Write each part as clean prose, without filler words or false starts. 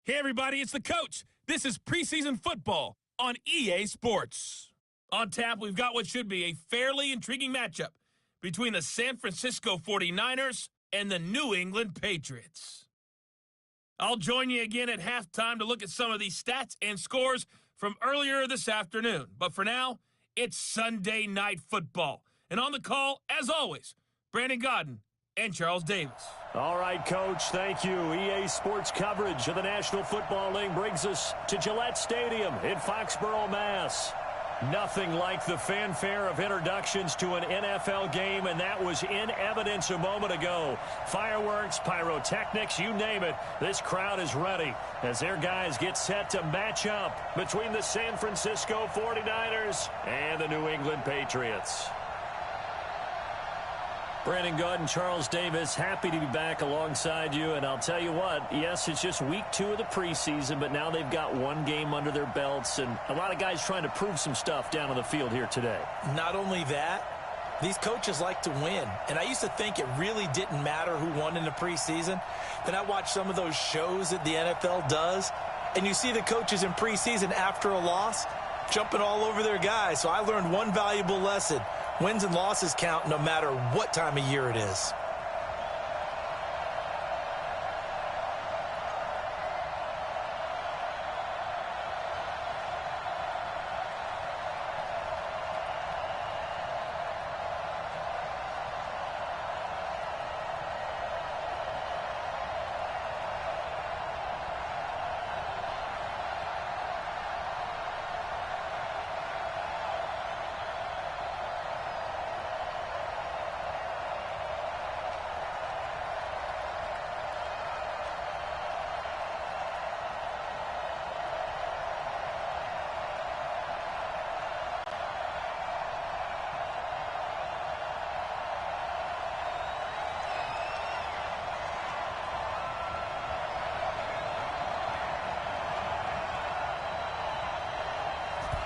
Hey everybody, it's the coach. This is preseason football on EA Sports. On tap, we've got what should be a fairly intriguing matchup between the San Francisco 49ers and the New England Patriots. I'll join you again at halftime to look at some of these stats and scores from earlier this afternoon. But for now, it's Sunday Night Football. And on the call, as always, Brandon Godden and Charles Davis. All right, Coach, thank you. EA Sports coverage of the National Football League brings us to Gillette Stadium in Foxborough, Mass. Nothing like the fanfare of introductions to an NFL game, and that was in evidence a moment ago. Fireworks, pyrotechnics, you name it. This crowd is ready as their guys get set to match up between the San Francisco 49ers and the New England Patriots. Brandon Godden, Charles Davis, happy to be back alongside you. And I'll tell you what, yes, it's just week 2 of the preseason, but now they've got one game under their belts. And a lot of guys trying to prove some stuff down on the field here today. Not only that, these coaches like to win. And I used to think it really didn't matter who won in the preseason. Then I watched some of those shows that the NFL does. And you see the coaches in preseason after a loss jumping all over their guys. So I learned one valuable lesson. Wins and losses count no matter what time of year it is.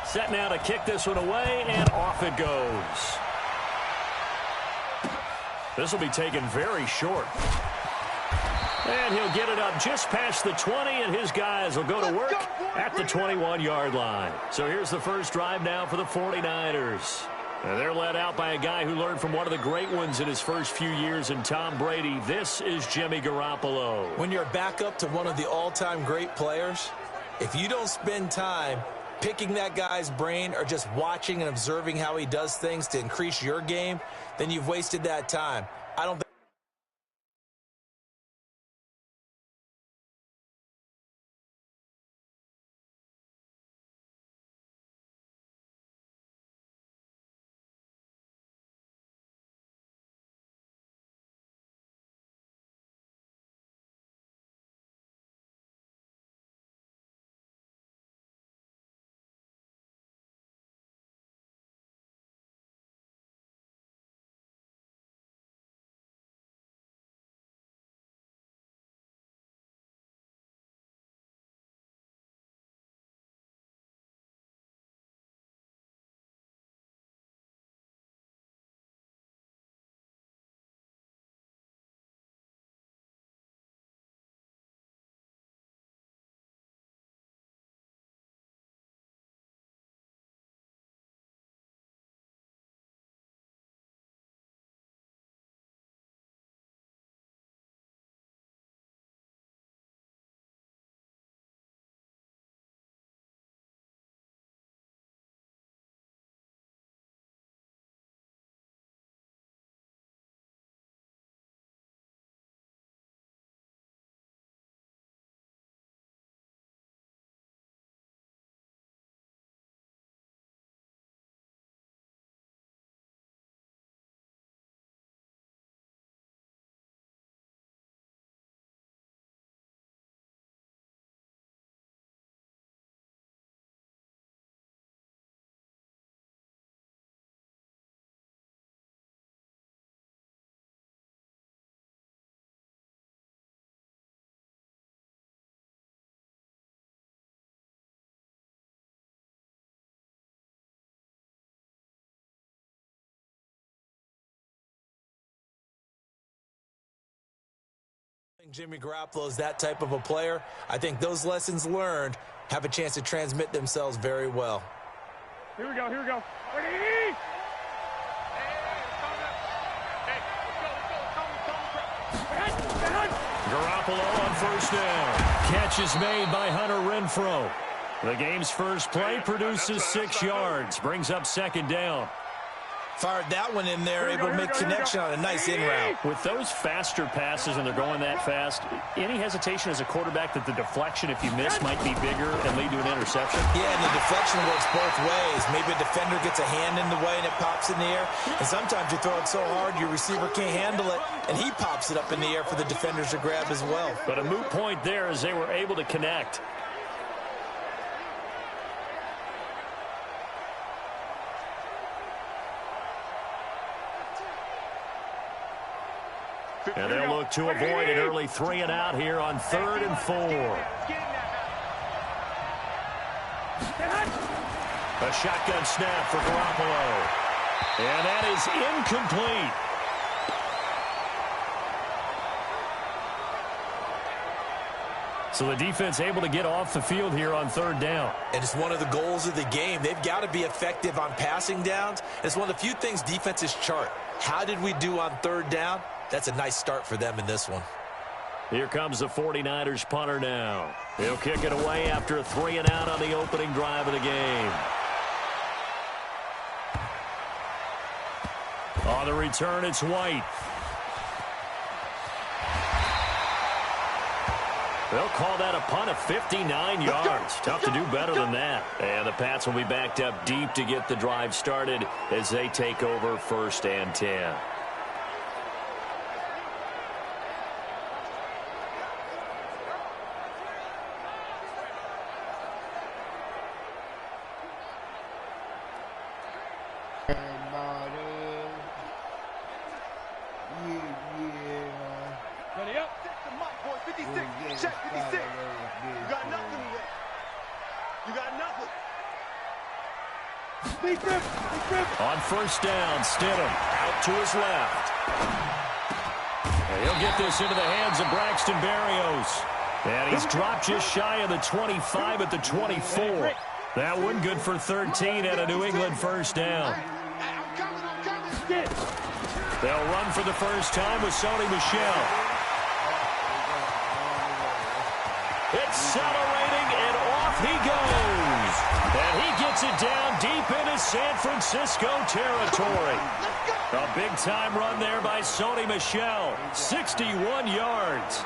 Set now to kick this one away, and off it goes. This will be taken very short. And he'll get it up just past the 20, and his guys will go to work at the 21-yard line. So here's the first drive now for the 49ers. And they're led out by a guy who learned from one of the great ones in his first few years in Tom Brady. This is Jimmy Garoppolo. When you're back up to one of the all-time great players, if you don't spend time picking that guy's brain or just watching and observing how he does things to increase your game, then you've wasted that time. I don't think Jimmy Garoppolo is that type of a player. I think those lessons learned have a chance to transmit themselves very well. Here we go, here we go. Ready? Garoppolo on first down. Catch is made by Hunter Renfrow. The game's first play produces 6 yards. Brings up second down. Fired that one in there, able to make connection on a nice in route. With those faster passes and they're going that fast, any hesitation as a quarterback that the deflection, if you miss, might be bigger and lead to an interception? Yeah, and the deflection works both ways. Maybe a defender gets a hand in the way and it pops in the air. And sometimes you throw it so hard your receiver can't handle it, and he pops it up in the air for the defenders to grab as well. But a moot point there as they were able to connect. And they'll look to avoid an early 3 and out here on 3rd and 4. A shotgun snap for Garoppolo. And that is incomplete. So the defense able to get off the field here on 3rd down. And it's one of the goals of the game. They've got to be effective on passing downs. It's one of the few things defenses chart. How did we do on 3rd down? That's a nice start for them in this one. Here comes the 49ers punter now. He'll kick it away after a 3 and out on the opening drive of the game. On the return, it's White. They'll call that a punt of 59 yards. Tough to do better than that. And the Pats will be backed up deep to get the drive started as they take over 1st and 10. Ready up? Boy, 56. Check 56. You got nothing today. You got nothing. On 1st down, Stidham out to his left. And he'll get this into the hands of Braxton Berrios. And he's dropped just shy of the 25 at the 24. That one good for 13 at a New England 1st down. They'll run for the first time with Sony Michel. Accelerating, and off he goes. And he gets it down deep into San Francisco territory. A big-time run there by Sony Michel. 61 yards.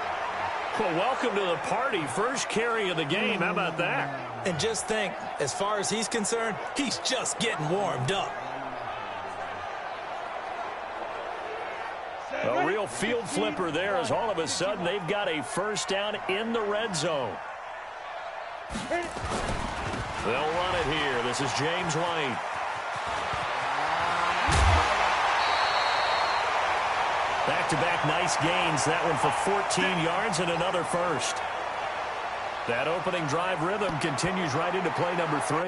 Well, welcome to the party. First carry of the game. How about that? And just think, as far as he's concerned, he's just getting warmed up. A real field flipper there as all of a sudden they've got a 1st down in the red zone. They'll run it here. This is James White. Back-to-back nice gains. That one for 14 yards and another 1st. That opening drive rhythm continues right into play number 3.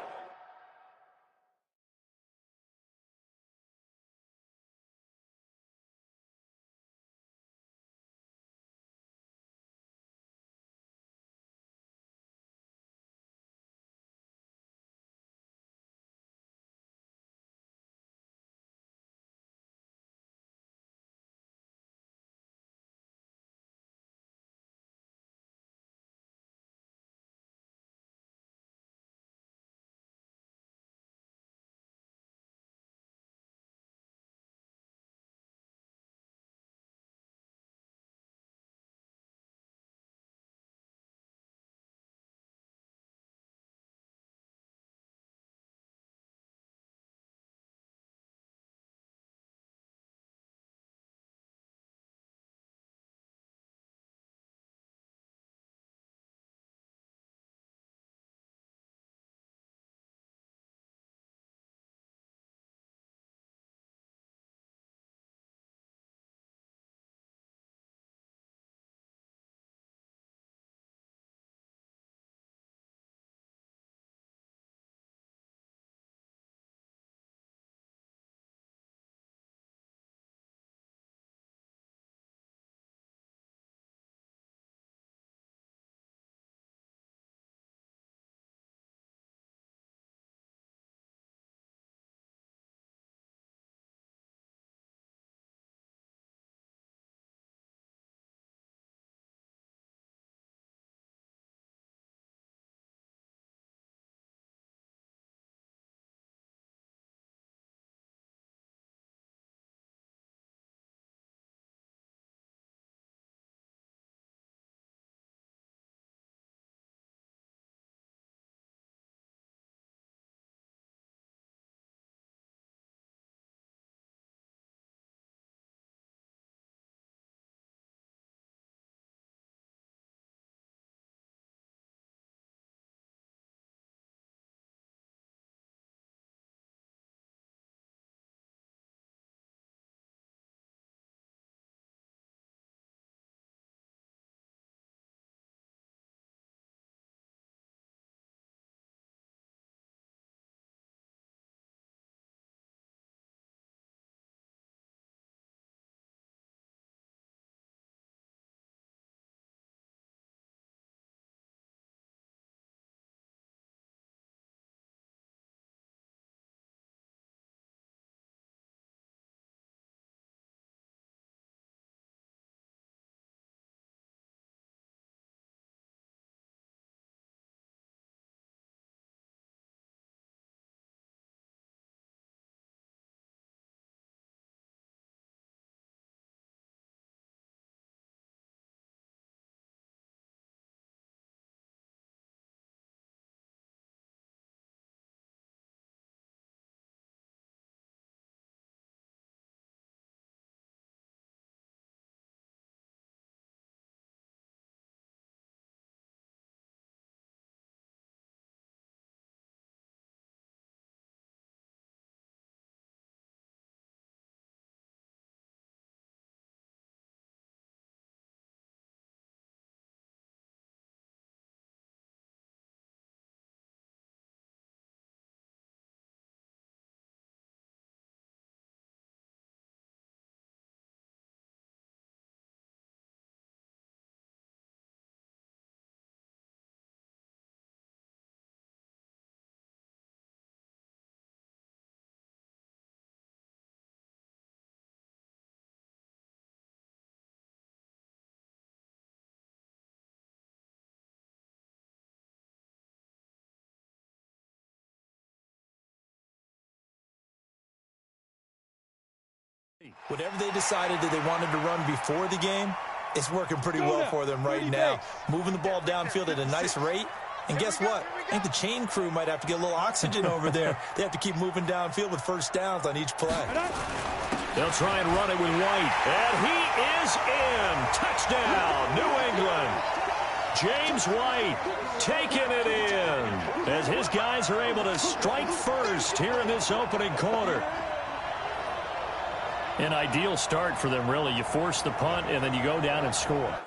Whatever they decided that they wanted to run before the game, it's working pretty well for them right now. Moving the ball downfield at a nice rate. And guess what? I think the chain crew might have to get a little oxygen over there. They have to keep moving downfield with first downs on each play. They'll try and run it with White. And he is in. Touchdown, New England. James White taking it in as his guys are able to strike first here in this opening quarter. An ideal start for them, really. You force the punt, and then you go down and score.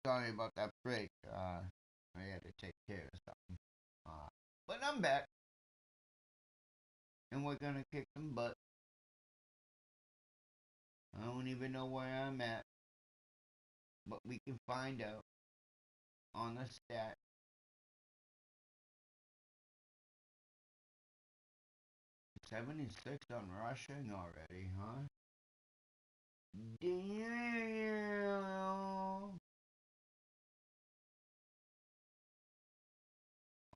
sorry about that break. I had to take care of something. But I'm back. And we're gonna kick some butt. I don't even know where I'm at. But we can find out on the stat. $76 on rushing already, huh? Damn.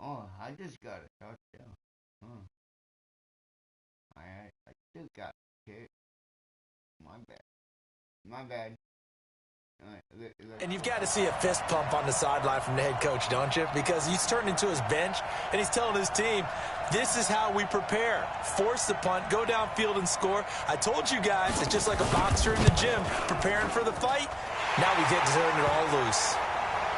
Oh, I just got a touchdown. Huh. I still got hit. My bad. My bad. And you've got to see a fist pump on the sideline from the head coach, don't you? Because he's turned into his bench, and he's telling his team, this is how we prepare. Force the punt, go downfield and score. I told you guys, it's just like a boxer in the gym preparing for the fight. Now we get to turn it all loose.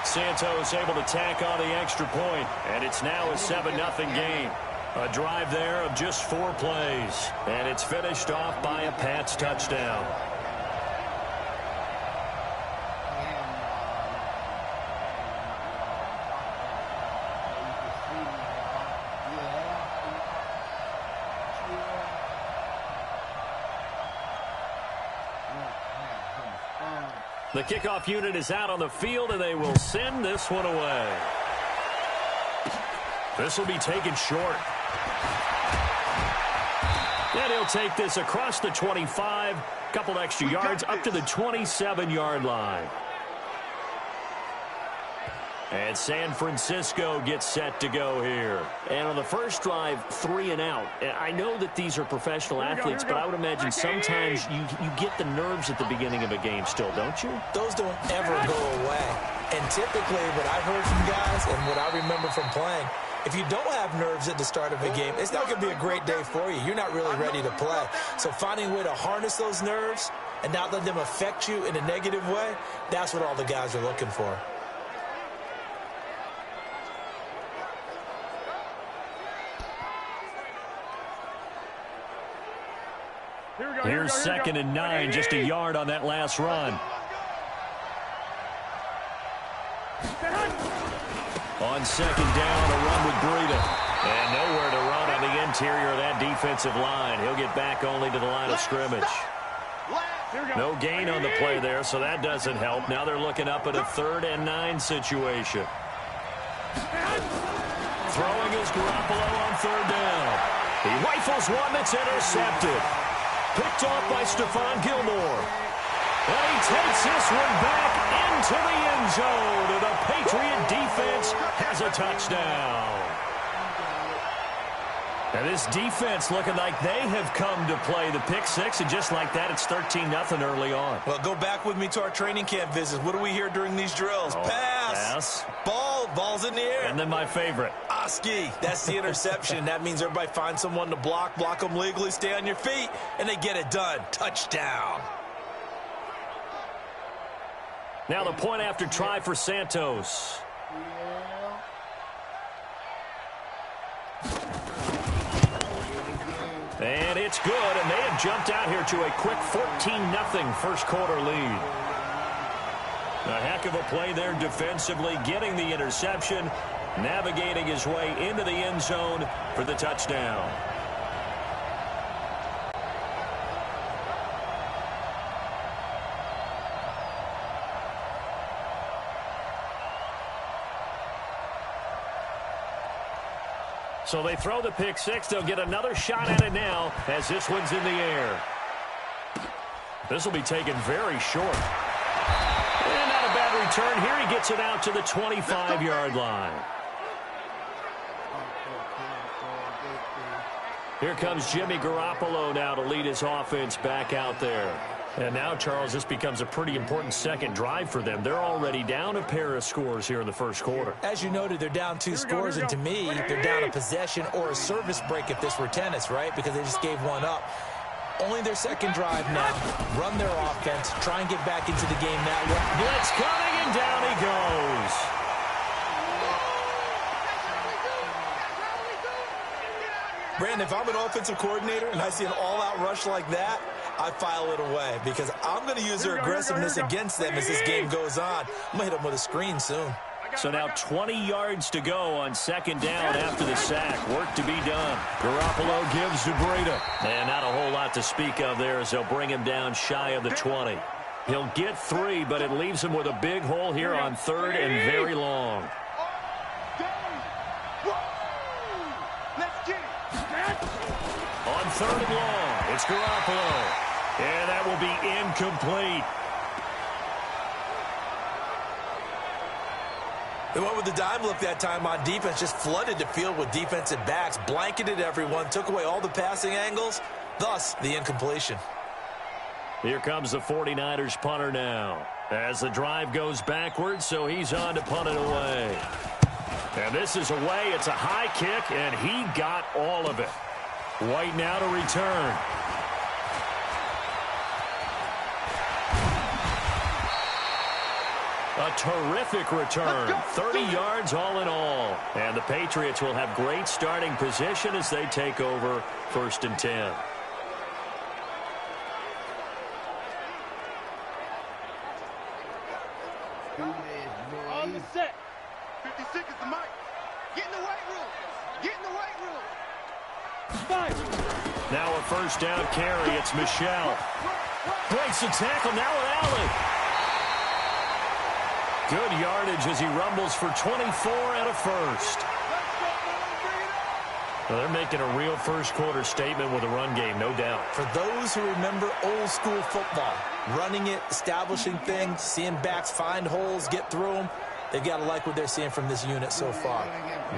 Santos able to tack on the extra point, and it's now a 7-0 game. A drive there of just 4 plays, and it's finished off by a Pats touchdown. The kickoff unit is out on the field, and they will send this one away. This will be taken short. And he'll take this across the 25, couple extra yards up to the 27-yard line. And San Francisco gets set to go here. And on the first drive, 3 and out. I know that these are professional athletes, but I would imagine sometimes you get the nerves at the beginning of a game still, don't you? Those don't ever go away. And typically what I've heard from guys and what I remember from playing, if you don't have nerves at the start of a game, it's not going to be a great day for you. You're not really ready to play. So finding a way to harness those nerves and not let them affect you in a negative way, that's what all the guys are looking for. Here's 2nd and 9, just a yard on that last run. On 2nd down, a run with Breida. And nowhere to run on the interior of that defensive line. He'll get back only to the line of scrimmage. No gain on the play there, so that doesn't help. Now they're looking up at a 3rd and 9 situation. Throwing is Garoppolo on 3rd down. He rifles one that's intercepted. Picked off by Stephon Gilmore. And he takes this one back into the end zone. And the Patriot defense has a touchdown. And this defense looking like they have come to play the pick six. And just like that, it's 13-0 early on. Well, go back with me to our training camp visits. What do we hear during these drills? Pass. Ball's in the air. And then my favorite. Oski. That's the interception. That means everybody finds someone to block them legally, stay on your feet, and they get it done. Touchdown. Now the point after try for Santos. And it's good, and they have jumped out here to a quick 14-0 first quarter lead. A heck of a play there defensively, getting the interception, navigating his way into the end zone for the touchdown. So they throw the pick six. They'll get another shot at it now as this one's in the air. This will be taken very short. And not a bad return here. He gets it out to the 25-yard line. Here comes Jimmy Garoppolo now to lead his offense back out there. And now, Charles, this becomes a pretty important second drive for them. They're already down a pair of scores here in the first quarter. As you noted, they're down 2 scores, and to me, they're down a possession or a service break if this were tennis, right? Because they just gave one up. Only their second drive now. Run their offense. Try and get back into the game that way. Blitz coming, and down he goes. Brandon, if I'm an offensive coordinator and I see an all-out rush like that, I file it away because I'm going to use their aggressiveness against them as this game goes on. I'm going to hit them with a screen soon. So now 20 yards to go on second down after the sack. Work to be done. Garoppolo gives to Breida. And not a whole lot to speak of there as they'll bring him down shy of the 20. He'll get 3, but it leaves him with a big hole here on third and very long. On third and long, it's Garoppolo. And that will be incomplete. They went with the dime look that time on defense, just flooded the field with defensive backs, blanketed everyone, took away all the passing angles, thus the incompletion. Here comes the 49ers punter now. As the drive goes backwards, so he's on to punt it away. And this is away. It's a high kick, and he got all of it. White now to return. A terrific return. 30 yards all in all. And the Patriots will have great starting position as they take over 1st and 10. On the set. 56 is the mic. Get in the weight room. Get in the weight room. Now a first down carry. It's Michelle. Breaks the tackle now with Allen. Good yardage as he rumbles for 24 and a first. Well, they're making a real first-quarter statement with a run game, no doubt. For those who remember old-school football, running it, establishing things, seeing backs find holes, get through them, they've got to like what they're seeing from this unit so far.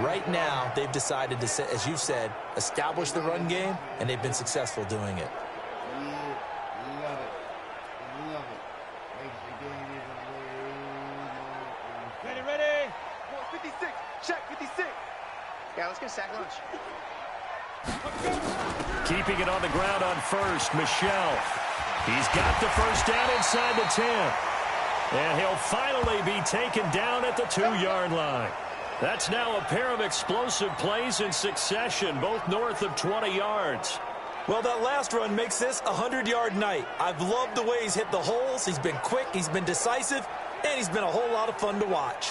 Right now, they've decided to, as you said, establish the run game, and they've been successful doing it. Ready. 56. Check 56. Yeah, let's get a sack lunch. Keeping it on the ground on first, Michelle. He's got the first down inside the 10. And he'll finally be taken down at the 2-yard line. That's now a pair of explosive plays in succession, both north of 20 yards. Well, that last run makes this a 100-yard night. I've loved the way he's hit the holes. He's been quick, he's been decisive, and he's been a whole lot of fun to watch.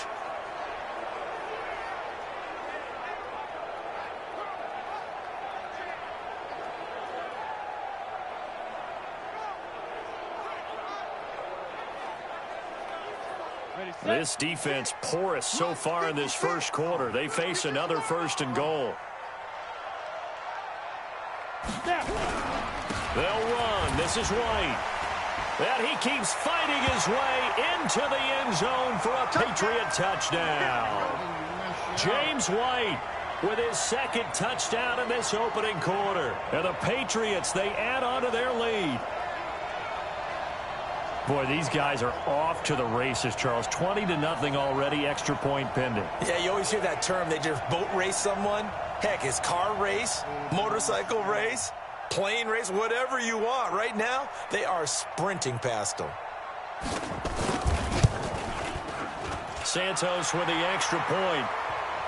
This defense porous so far in this first quarter. They face another 1st and goal. They'll run. This is White. And he keeps fighting his way into the end zone for a Patriot touchdown. James White with his 2nd touchdown in this opening quarter. And the Patriots, they add on to their lead. Boy, these guys are off to the races, Charles. 20-0 already, extra point pending. Yeah, you always hear that term. They just boat race someone. Heck, it's car race, motorcycle race, plane race, whatever you want. Right now, they are sprinting past them. Santos with the extra point.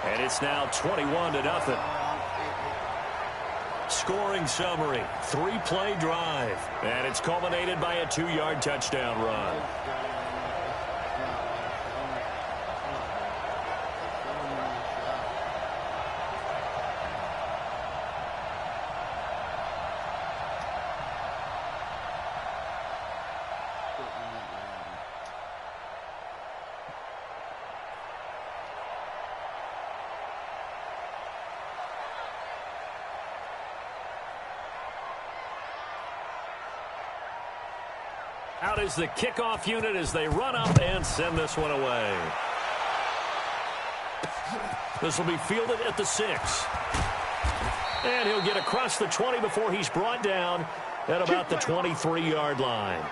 And it's now 21-0. Scoring summary, 3-play drive. And it's culminated by a 2-yard touchdown run. Out is the kickoff unit as they run up and send this one away. This will be fielded at the 6. And he'll get across the 20 before he's brought down at about the 23-yard line.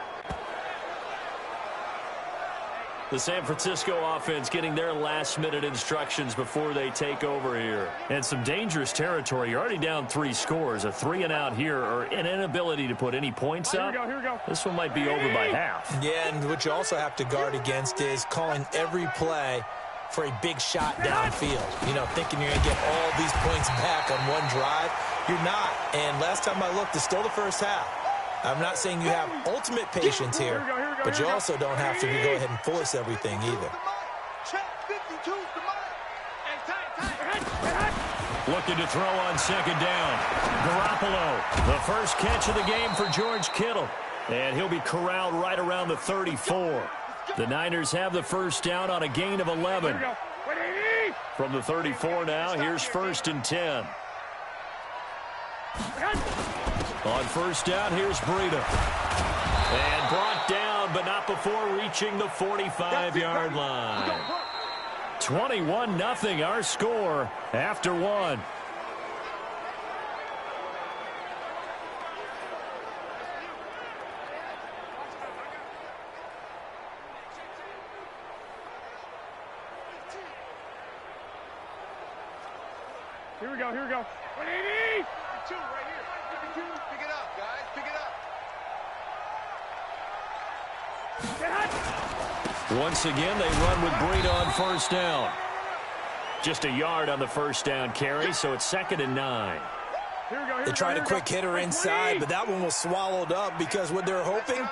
The San Francisco offense getting their last-minute instructions before they take over here. And some dangerous territory. You're already down 3 scores. A 3-and-out here or an inability to put any points up. Here we go. This one might be over by half. Yeah, and what you also have to guard against is calling every play for a big shot downfield. You know, thinking you're going to get all these points back on one drive. You're not. And last time I looked, it's still the first half. I'm not saying you have ultimate patience here, but you also don't have to go ahead and force everything either. Looking to throw on second down. Garoppolo, the first catch of the game for George Kittle. And he'll be corralled right around the 34. The Niners have the first down on a gain of 11. From the 34 now, here's 1st and 10. On first down, here's Breida. And brought down, but not before reaching the 45-yard line. 21-0 our score after one. Here we go, here we go. 180! 2 right here. Pick it up, guys. Pick it up. Once again, they run with Breida on first down. Just a yard on the first down carry, so it's 2nd and 9. They tried a quick hitter inside, but that one was swallowed up because what they're hoping,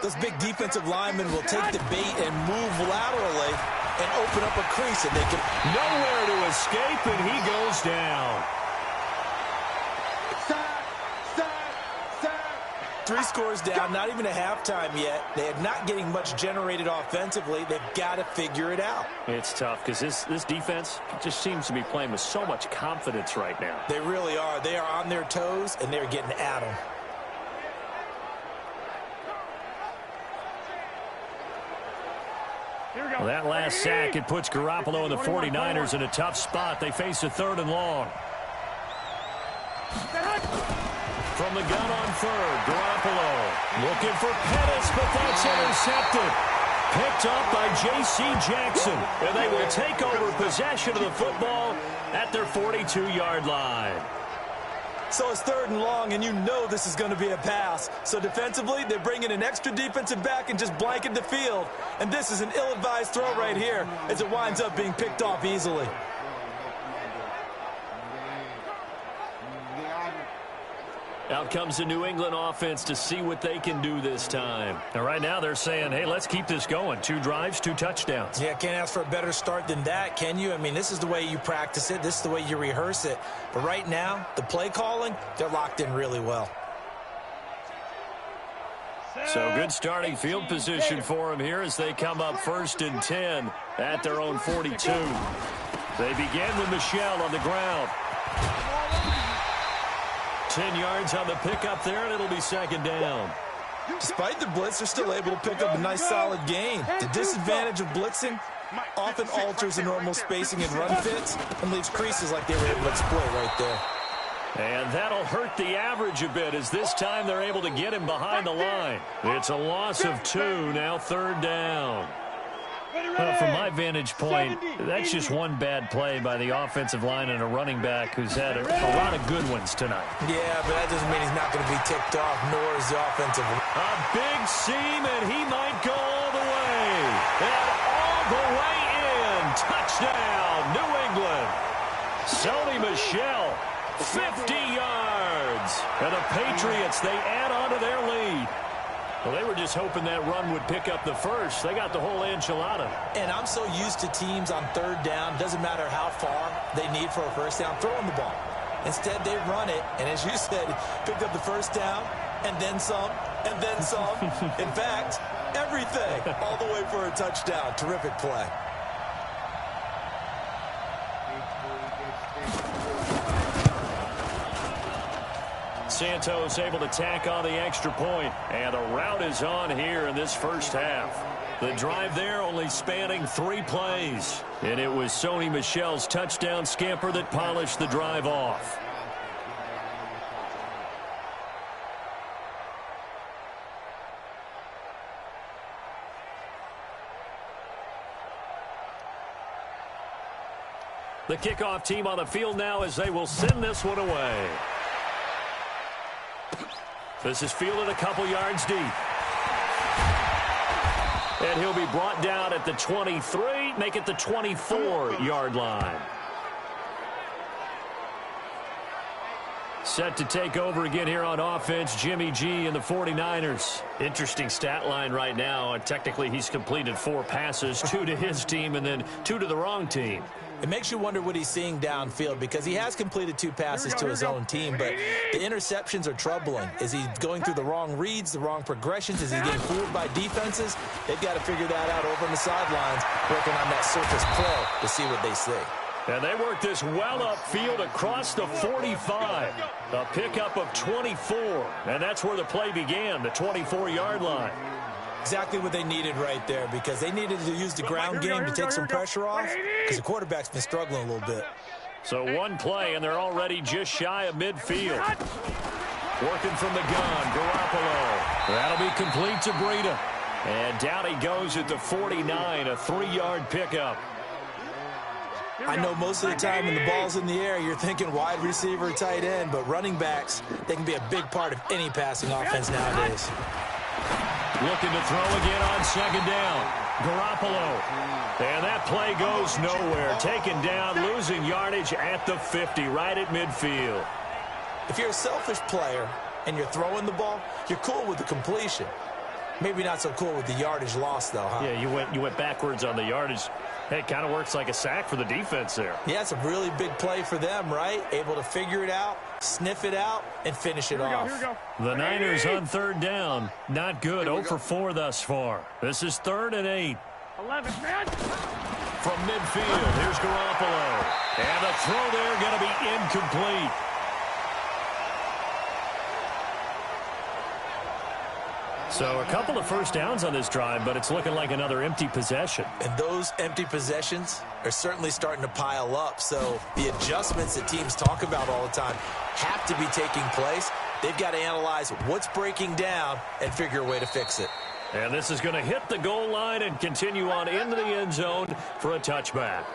those big defensive linemen will take the bait and move laterally and open up a crease, and they can nowhere to escape, and he goes down. 3 scores down, not even a halftime yet. They are not getting much generated offensively. They've got to figure it out. It's tough because this defense just seems to be playing with so much confidence right now. They really are. They are on their toes, and they're getting at them. Well, that last sack, it puts Garoppolo and the 49ers in a tough spot. They face a 3rd and long. From the gun on 3rd, Garoppolo looking for Pettis, but that's intercepted. Picked up by J.C. Jackson, and they will take over possession of the football at their 42-yard line. So it's 3rd and long, and you know this is going to be a pass. So defensively, they bring in an extra defensive back and just blanket the field. And this is an ill-advised throw right here as it winds up being picked off easily. Out comes the New England offense to see what they can do this time. And right now they're saying, hey, let's keep this going. 2 drives, 2 touchdowns. Yeah, can't ask for a better start than that, can you? I mean, this is the way you practice it. This is the way you rehearse it. But right now, the play calling, they're locked in really well. So good starting field position for them here as they come up 1st and 10 at their own 42. They begin with Michel on the ground. 10 yards on the pickup there, and it'll be 2nd down. Despite the blitz, they're still able to pick up a nice solid gain. The disadvantage of blitzing often alters the normal spacing and run fits and leaves creases like they were able to exploit right there. And that'll hurt the average a bit as this time they're able to get him behind the line. It's a loss of 2, now 3rd down. Well, from my vantage point, that's just one bad play by the offensive line and a running back who's had a lot of good ones tonight. Yeah, but that doesn't mean he's not going to be ticked off, nor is the offensive. A big seam, and he might go all the way. And all the way in. Touchdown, New England. Sony Michel, 50 yards. And the Patriots, they add on to their lead. Well, they were just hoping that run would pick up the first. They got the whole enchilada. And I'm so used to teams on 3rd down, doesn't matter how far they need for a first down, throwing the ball. Instead, they run it, and as you said, picked up the first down, and then some, and then some. In fact, everything, all the way for a touchdown. Terrific play. Santos able to tack on the extra point, and the route is on here in this first half. The drive there only spanning 3 plays, and it was Sony Michel's touchdown scamper that polished the drive off. The kickoff team on the field now as they will send this one away. This is fielded a couple yards deep. And he'll be brought down at the 23, make it the 24-yard line. Set to take over again here on offense, Jimmy G and the 49ers. Interesting stat line right now. Technically, he's completed 4 passes, 2 to his team and then 2 to the wrong team. It makes you wonder what he's seeing downfield because he has completed 2 passes to his own team, but the interceptions are troubling. Is he going through the wrong reads, the wrong progressions? Is he getting fooled by defenses? They've got to figure that out over on the sidelines, working on that surface play to see what they see. And they work this well upfield across the 45. A pickup of 24, and that's where the play began, the 24-yard line. Exactly what they needed right there because they needed to use the ground game to take some pressure off because the quarterback's been struggling a little bit. So one play, and they're already just shy of midfield. Working from the gun, Garoppolo. That'll be complete to Breida. And down he goes at the 49, a 3-yard pickup. I know most of the time when the ball's in the air, you're thinking wide receiver, tight end, but running backs, they can be a big part of any passing offense nowadays. Looking to throw again on second down. Garoppolo. And that play goes nowhere. Taken down, losing yardage at the 50, right at midfield. If you're a selfish player and you're throwing the ball, you're cool with the completion. Maybe not so cool with the yardage loss, though, huh? Yeah, you went backwards on the yardage. Hey, it kind of works like a sack for the defense there. Yeah, it's a really big play for them, right? Able to figure it out, sniff it out, and finish it off. The Niners on third down. Not good. 0 for 4 thus far. This is 3rd and 8. 11, man. From midfield, here's Garoppolo. And the throw there going to be incomplete. So a couple of first downs on this drive, but it's looking like another empty possession. And those empty possessions are certainly starting to pile up. So the adjustments that teams talk about all the time have to be taking place. They've got to analyze what's breaking down and figure a way to fix it. And this is going to hit the goal line and continue on into the end zone for a touchback.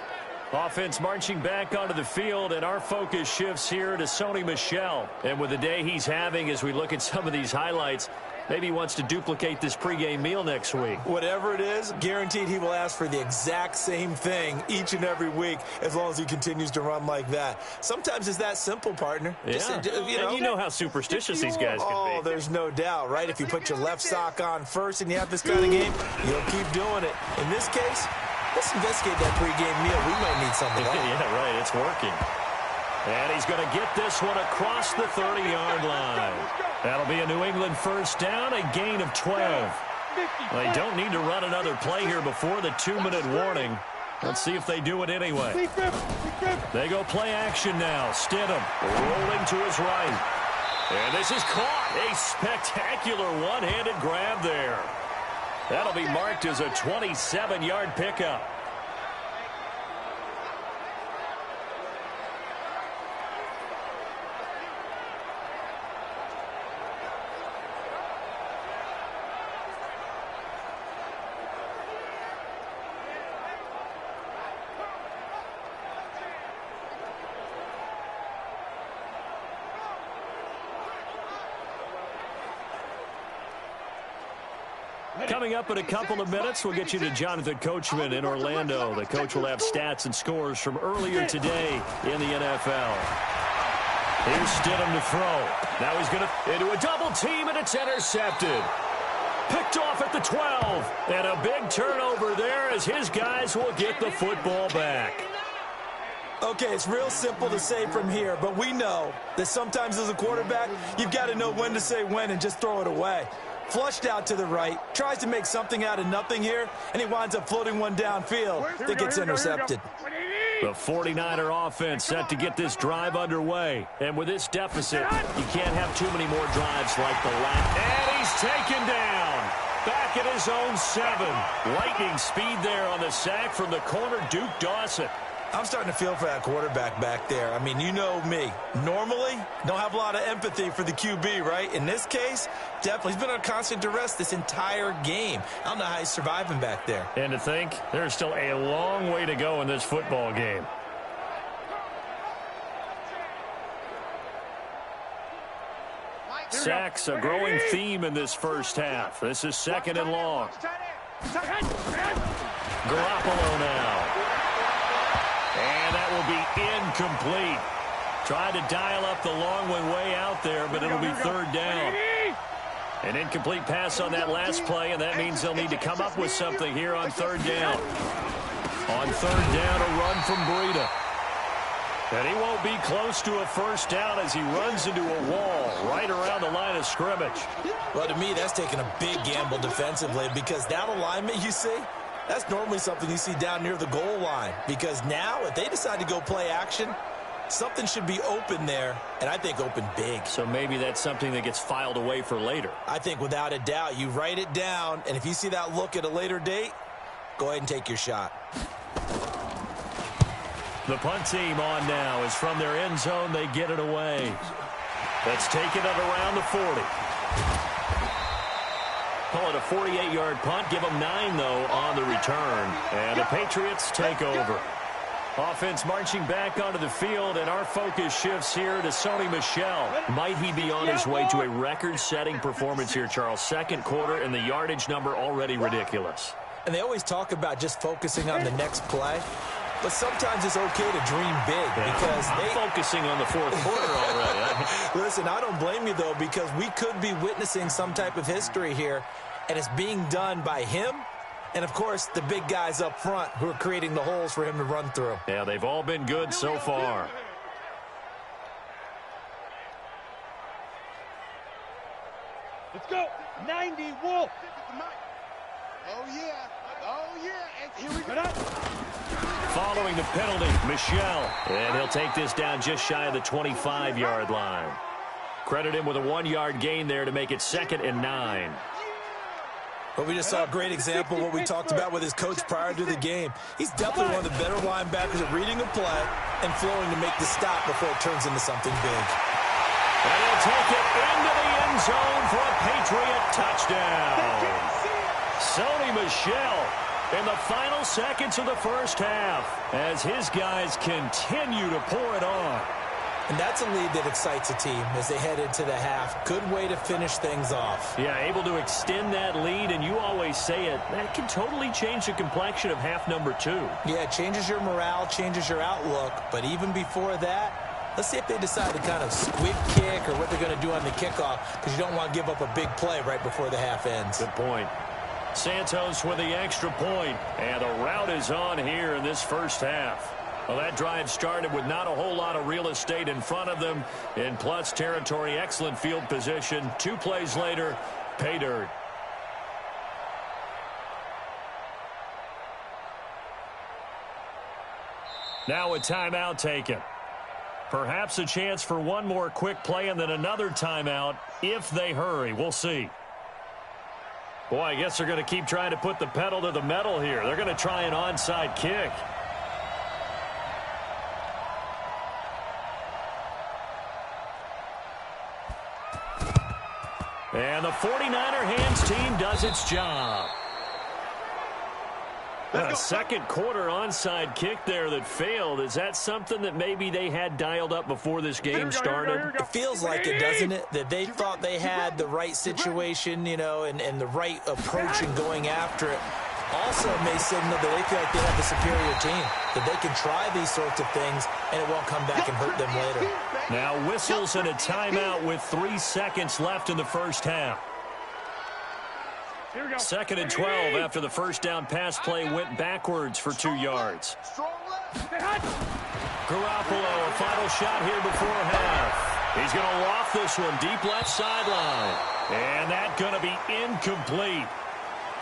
Offense marching back onto the field, and our focus shifts here to Sony Michel. And with the day he's having as we look at some of these highlights, maybe he wants to duplicate this pregame meal next week. Whatever it is, guaranteed he will ask for the exact same thing each and every week as long as he continues to run like that. Sometimes it's that simple, partner. Yeah. Just, and you know how superstitious these guys can be. Oh, there's no doubt, right? If you put your left sock on first and you have this kind of game, you'll keep doing it. In this case, let's investigate that pregame meal. We might need some of that. Yeah, right. It's working. And he's going to get this one across the 30-yard line. That'll be a New England first down, a gain of 12. They don't need to run another play here before the 2-minute warning. Let's see if they do it anyway. They go play action now. Stidham rolling to his right. And this is caught. A spectacular one-handed grab there. That'll be marked as a 27-yard pickup. Coming up in a couple of minutes, we'll get you to Jonathan Coachman in Orlando. The coach will have stats and scores from earlier today in the NFL. Here's Stidham to throw. Now he's going to into a double team, and it's intercepted. Picked off at the 12. And a big turnover there as his guys will get the football back. Okay, it's real simple to say from here, but we know that sometimes as a quarterback, you've got to know when to say when and just throw it away. Flushed out to the right, tries to make something out of nothing here, and he winds up floating one downfield that gets intercepted. The 49er offense set to get this drive underway. And with this deficit, you can't have too many more drives like the last. And he's taken down. Back at his own 7. Lightning speed there on the sack from the corner, Duke Dawson. I'm starting to feel for that quarterback back there. I mean, you know me. Normally, don't have a lot of empathy for the QB, right? In this case, definitely. He's been on constant duress this entire game. I don't know how he's surviving back there. And to think, there's still a long way to go in this football game. Sacks, a growing theme in this first half. This is 2nd and long. Garoppolo now. And that will be incomplete. Trying to dial up the long way out there, but it'll be third down. An incomplete pass on that last play, and that means they'll need to come up with something here on third down. On third down, a run from Breida. And he won't be close to a first down as he runs into a wall right around the line of scrimmage. Well, to me, that's taking a big gamble defensively because that alignment you see, that's normally something you see down near the goal line. Because now, if they decide to go play action, something should be open there, and I think open big. So maybe that's something that gets filed away for later. I think without a doubt, you write it down, and if you see that look at a later date, go ahead and take your shot. The punt team on now is from their end zone. They get it away. Let's take it at around the 40. Call it a 48-yard punt. Give them 9, though, on the return. And the Patriots take over. Offense marching back onto the field, and our focus shifts here to Sony Michel. Might he be on his way to a record-setting performance here, Charles? Second quarter, and the yardage number already ridiculous. And they always talk about just focusing on the next play. But sometimes it's okay to dream big because they're focusing on the fourth quarter already. Listen, I don't blame you, though, because we could be witnessing some type of history here, and it's being done by him and, of course, the big guys up front who are creating the holes for him to run through. Yeah, they've all been good so far. Let's go. 90, Wolf. Oh, yeah. Oh, yeah. And here we go. Following the penalty, Michel. And he'll take this down just shy of the 25-yard line. Credit him with a 1-yard gain there to make it 2nd and 9. But we just saw a great example of what we talked about with his coach prior to the game. He's definitely one of the better linebackers at reading a play and flowing to make the stop before it turns into something big. And he'll take it into the end zone for a Patriot touchdown. Sony Michel in the final seconds of the first half as his guys continue to pour it on. And that's a lead that excites a team as they head into the half. Good way to finish things off. Yeah, able to extend that lead, and you always say it, that can totally change the complexion of half number 2. Yeah, it changes your morale, changes your outlook, but even before that, let's see if they decide to kind of squib kick or what they're going to do on the kickoff because you don't want to give up a big play right before the half ends. Good point. Santos with the extra point, and the route is on here in this first half. Well, that drive started with not a whole lot of real estate in front of them. In plus territory, excellent field position. 2 plays later, pay dirt. Now a timeout taken. Perhaps a chance for one more quick play and then another timeout if they hurry. We'll see. Boy, I guess they're going to keep trying to put the pedal to the metal here. They're going to try an onside kick. And the 49er hands team does its job. A second quarter onside kick there that failed. Is that something that maybe they had dialed up before this game started? It feels like it, doesn't it? That they thought they had the right situation, you know, and the right approach in going after it. Also may signal that they feel like they have a superior team, that they can try these sorts of things, and it won't come back and hurt them later. Now whistles and a timeout with 3 seconds left in the first half. 2nd and 12 after the first down pass play went backwards for 2 yards. Garoppolo, a final shot here before half. He's going to loft this one deep left sideline. And that's going to be incomplete.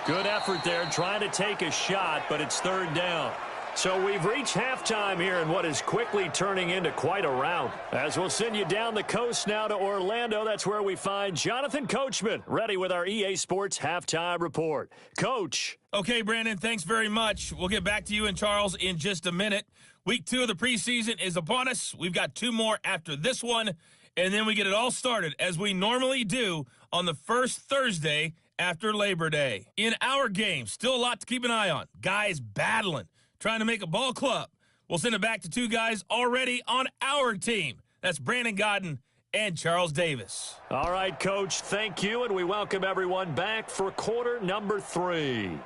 Good effort there trying to take a shot, but it's 3rd down. So we've reached halftime here in what is quickly turning into quite a rout. As we'll send you down the coast now to Orlando, that's where we find Jonathan Coachman, ready with our EA Sports Halftime Report. Coach. Okay, Brandon, thanks very much. We'll get back to you and Charles in just a minute. Week 2 of the preseason is upon us. We've got 2 more after this one, and then we get it all started, as we normally do, on the first Thursday after Labor Day. In our game, still a lot to keep an eye on. Guys battling, trying to make a ball club. We'll send it back to 2 guys already on our team. That's Brandon Godden and Charles Davis. All right, Coach, thank you, and we welcome everyone back for quarter number 3.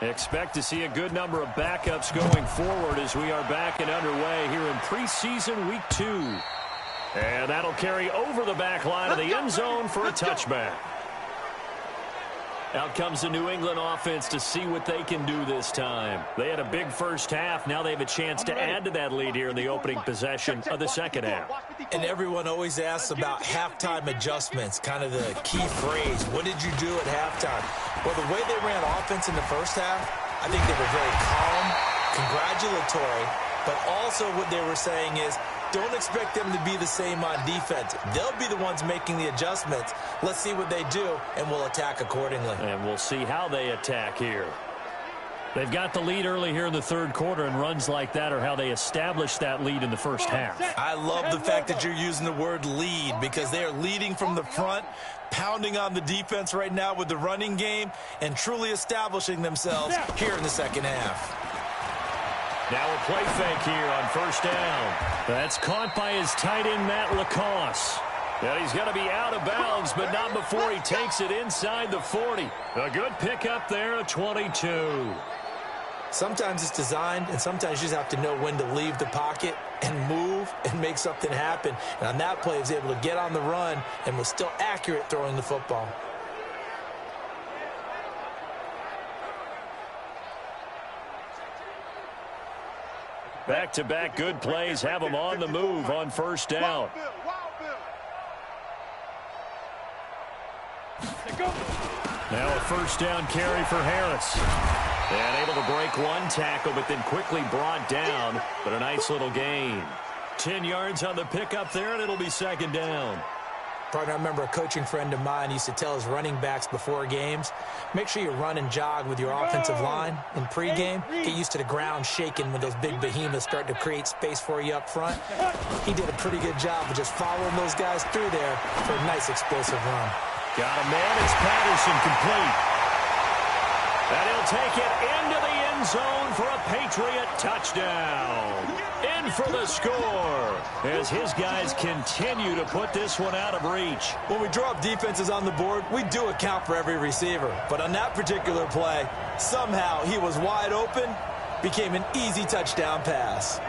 Expect to see a good number of backups going forward as we are back and underway here in preseason week 2. And that'll carry over the back line of the end zone for a touchback. Out comes the New England offense to see what they can do this time. They had a big first half. Now they have a chance to add to that lead here in the opening possession of the second half. And everyone always asks about halftime adjustments, kind of the key phrase. What did you do at halftime? Well, the way they ran offense in the first half, I think they were very calm, congratulatory, but also what they were saying is, don't expect them to be the same on defense. They'll be the ones making the adjustments. Let's see what they do, and we'll attack accordingly. And we'll see how they attack here. They've got the lead early here in the third quarter, and runs like that are how they establish that lead in the first half. I love the fact that you're using the word lead because they are leading from the front, pounding on the defense right now with the running game, and truly establishing themselves here in the second half. Now a play fake here on first down. That's caught by his tight end, Matt Lacoste. Now he's going to be out of bounds, but not before he takes it inside the 40. A good pickup there at 22. Sometimes it's designed, and sometimes you just have to know when to leave the pocket and move and make something happen. And on that play, he was able to get on the run and was still accurate throwing the football. Back-to-back good plays have him on the move on first down. Now a first down carry for Harris. And able to break one tackle, but then quickly brought down. But a nice little gain. 10 yards on the pickup there, and it'll be second down. Partner, I remember a coaching friend of mine used to tell his running backs before games, make sure you run and jog with your offensive line in pregame. Get used to the ground shaking when those big behemoths start to create space for you up front. He did a pretty good job of just following those guys through there for a nice explosive run. Got a man. It's Patterson complete. And he'll take it into the end zone for a Patriot touchdown. In for the score as his guys continue to put this one out of reach. When we draw up defenses on the board, we do account for every receiver. But on that particular play, somehow he was wide open, became an easy touchdown pass.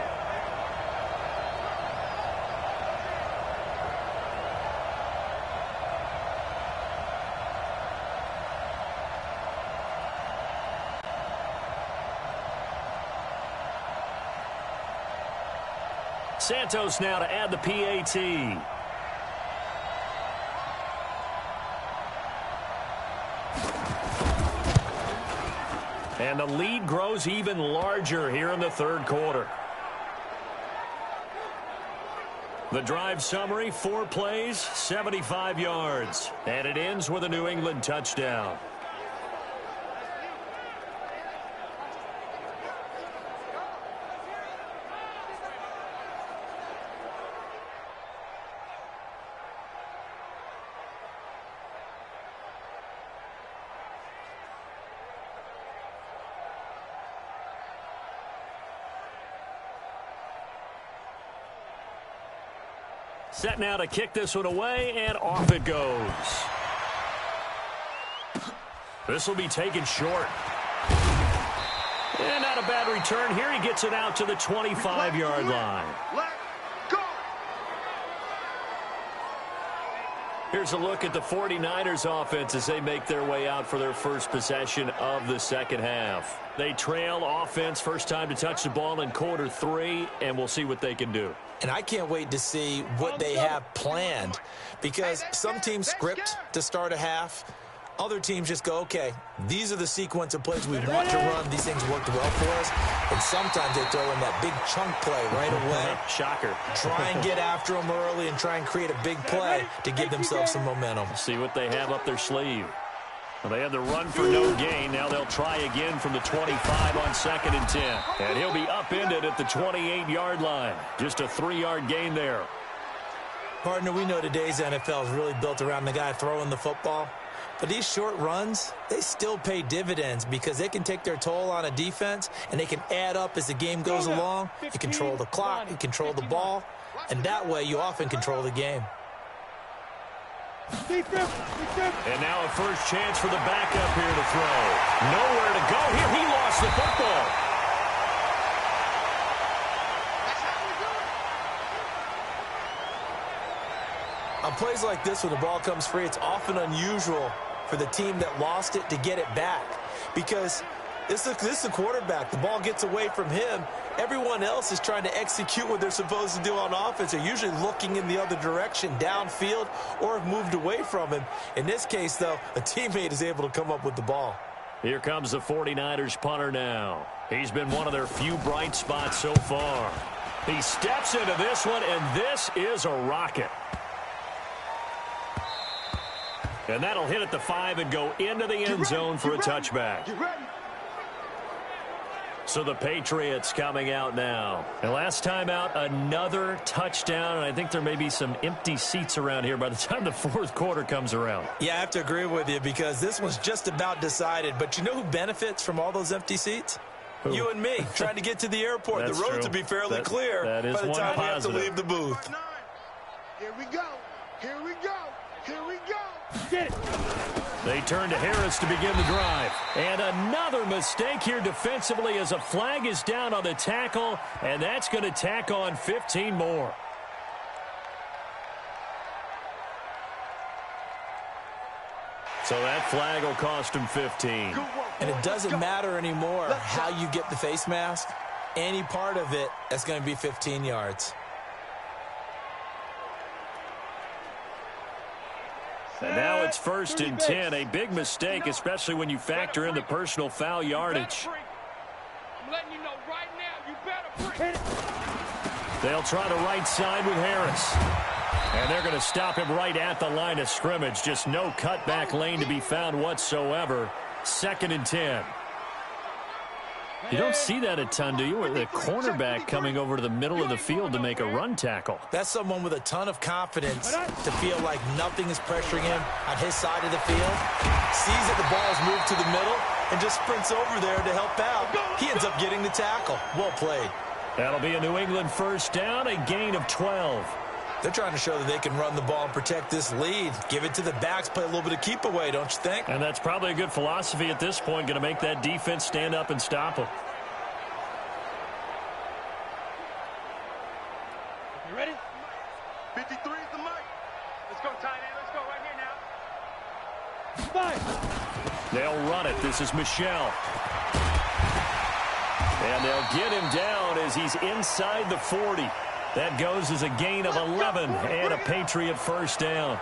Santos now to add the PAT. And the lead grows even larger here in the third quarter. The drive summary, 4 plays, 75 yards. And it ends with a New England touchdown. Set now to kick this one away, and off it goes. This will be taken short. And not a bad return here. He gets it out to the 25-yard line. Here's a look at the 49ers offense as they make their way out for their first possession of the second half. They trail offense first time to touch the ball in quarter 3, and we'll see what they can do. And I can't wait to see what they have planned because some teams script to start a half. Other teams just go, okay, these are the sequence of plays we want to run. These things worked well for us. And sometimes they throw in that big chunk play right away. Shocker. Try and get after them early and try and create a big play to give themselves some momentum. See what they have up their sleeve. Well, they had the run for no gain. Now they'll try again from the 25 on 2nd and 10. And he'll be upended at the 28-yard line. Just a 3-yard gain there. Partner, we know today's NFL is really built around the guy throwing the football. But these short runs, they still pay dividends because they can take their toll on a defense and they can add up as the game goes along. You control the clock, you control the ball, and that way you often control the game. Defense. And now a first chance for the backup here to throw. Nowhere to go here. He lost the football. On plays like this, when the ball comes free, it's often unusual for the team that lost it to get it back. Because this is the quarterback. The ball gets away from him. Everyone else is trying to execute what they're supposed to do on offense. They're usually looking in the other direction, downfield, or have moved away from him. In this case, though, a teammate is able to come up with the ball. Here comes the 49ers punter now. He's been one of their few bright spots so far. He steps into this one, and this is a rocket. And that'll hit at the 5 and go into the end zone for a touchback. So the Patriots coming out now. And last time out, another touchdown. And I think there may be some empty seats around here by the time the fourth quarter comes around. Yeah, I have to agree with you because this one's just about decided. But you know who benefits from all those empty seats? Who? You and me, trying to get to the airport. The roads will be fairly clear that is by the time we have to leave the booth. Here we go. Here we go. Here we go. Get it. They turn to Harris to begin the drive. And another mistake here defensively as a flag is down on the tackle, and that's going to tack on 15 more. So that flag will cost him 15. And it doesn't matter anymore how you get the face mask. Any part of it, that's going to be 15 yards. And now it's 1st and 10. A big mistake, especially when you factor in the personal foul yardage. I'm letting you know right now, you better break. They'll try the right side with Harris. And they're going to stop him right at the line of scrimmage. Just no cutback lane to be found whatsoever. 2nd and 10. You don't see that a ton, do you? Where the cornerback coming over to the middle of the field to make a run tackle. That's someone with a ton of confidence to feel like nothing is pressuring him on his side of the field. Sees that the ball's moved to the middle and just sprints over there to help out. He ends up getting the tackle. Well played. That'll be a New England first down, a gain of 12. They're trying to show that they can run the ball and protect this lead. Give it to the backs, play a little bit of keep away, don't you think? And that's probably a good philosophy at this point, going to make that defense stand up and stop them. You ready? 53 is the mic. Let's go, tight end. Let's go right here now. 5. They'll run it. This is Michelle. And they'll get him down as he's inside the 40. That goes as a gain of 11 and a Patriot first down.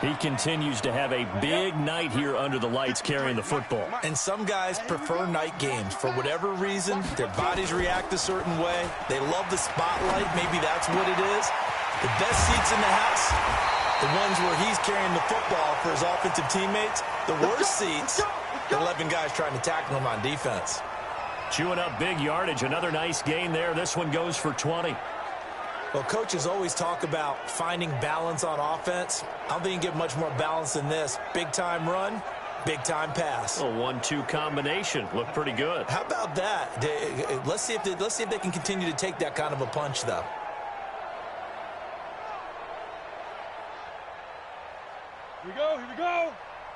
He continues to have a big night here under the lights carrying the football. And some guys prefer night games. For whatever reason, their bodies react a certain way. They love the spotlight. Maybe that's what it is. The best seats in the house, the ones where he's carrying the football for his offensive teammates. The worst seats, the 11 guys trying to tackle him on defense. Chewing up big yardage. Another nice gain there. This one goes for 20. Well, coaches always talk about finding balance on offense. I don't think you get much more balance than this. Big-time run, big-time pass. A 1-2 combination. Looked pretty good. How about that? Let's see if they can continue to take that kind of a punch, though. Here we go.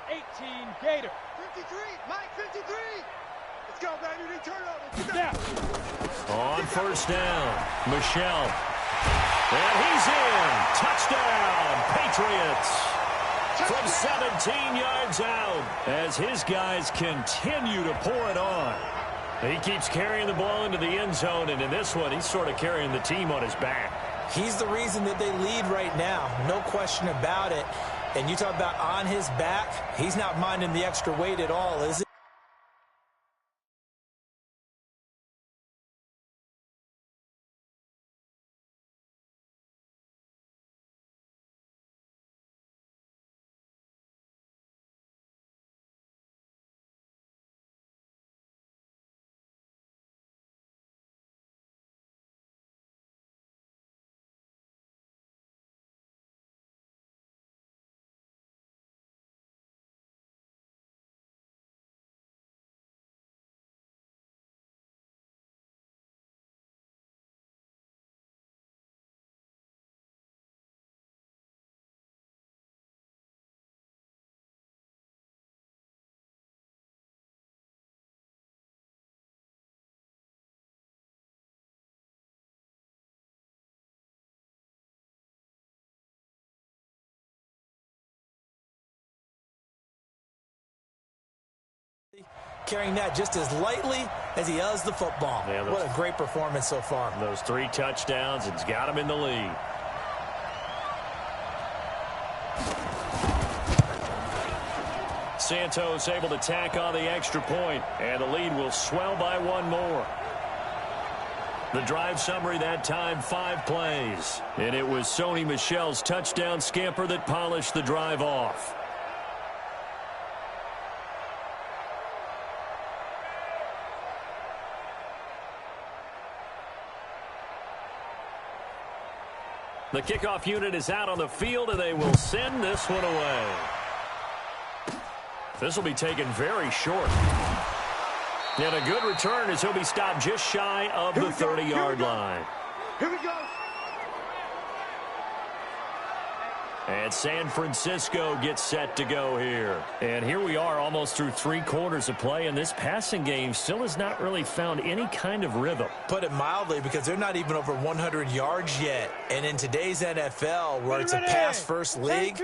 18 Gator. 53, Mike, 53. Let's go, baby. They turn over. Snap. On first down, Michelle. And he's in. Touchdown, Patriots. From 17 yards out as his guys continue to pour it on. He keeps carrying the ball into the end zone, and in this one, he's sort of carrying the team on his back. He's the reason that they lead right now. No question about it. And you talk about on his back, he's not minding the extra weight at all, is it? carrying that just as lightly as he does the football. Yeah, what a great performance so far. Those 3 touchdowns, it's got him in the lead. Santos able to tack on the extra point, and the lead will swell by 1 more. The drive summary that time, 5 plays. And it was Sony Michel's touchdown scamper that polished the drive off. The kickoff unit is out on the field, and they will send this one away. This will be taken very short. And a good return as he'll be stopped just shy of the 30-yard line. Here we go. And San Francisco gets set to go here. And here we are almost through 3 quarters of play, and this passing game still has not really found any kind of rhythm. Put it mildly, because they're not even over 100 yards yet. And in today's NFL, where it's a pass-first league,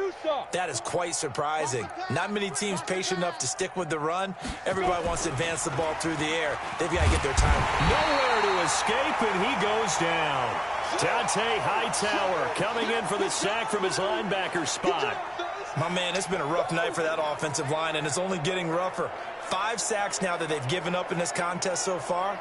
that is quite surprising. Not many teams patient enough to stick with the run. Everybody wants to advance the ball through the air. They've got to get their time. Nowhere to escape, and he goes down. Dante Hightower coming in for the sack from his linebacker spot. My man, it's been a rough night for that offensive line, and it's only getting rougher. 5 sacks now that they've given up in this contest so far.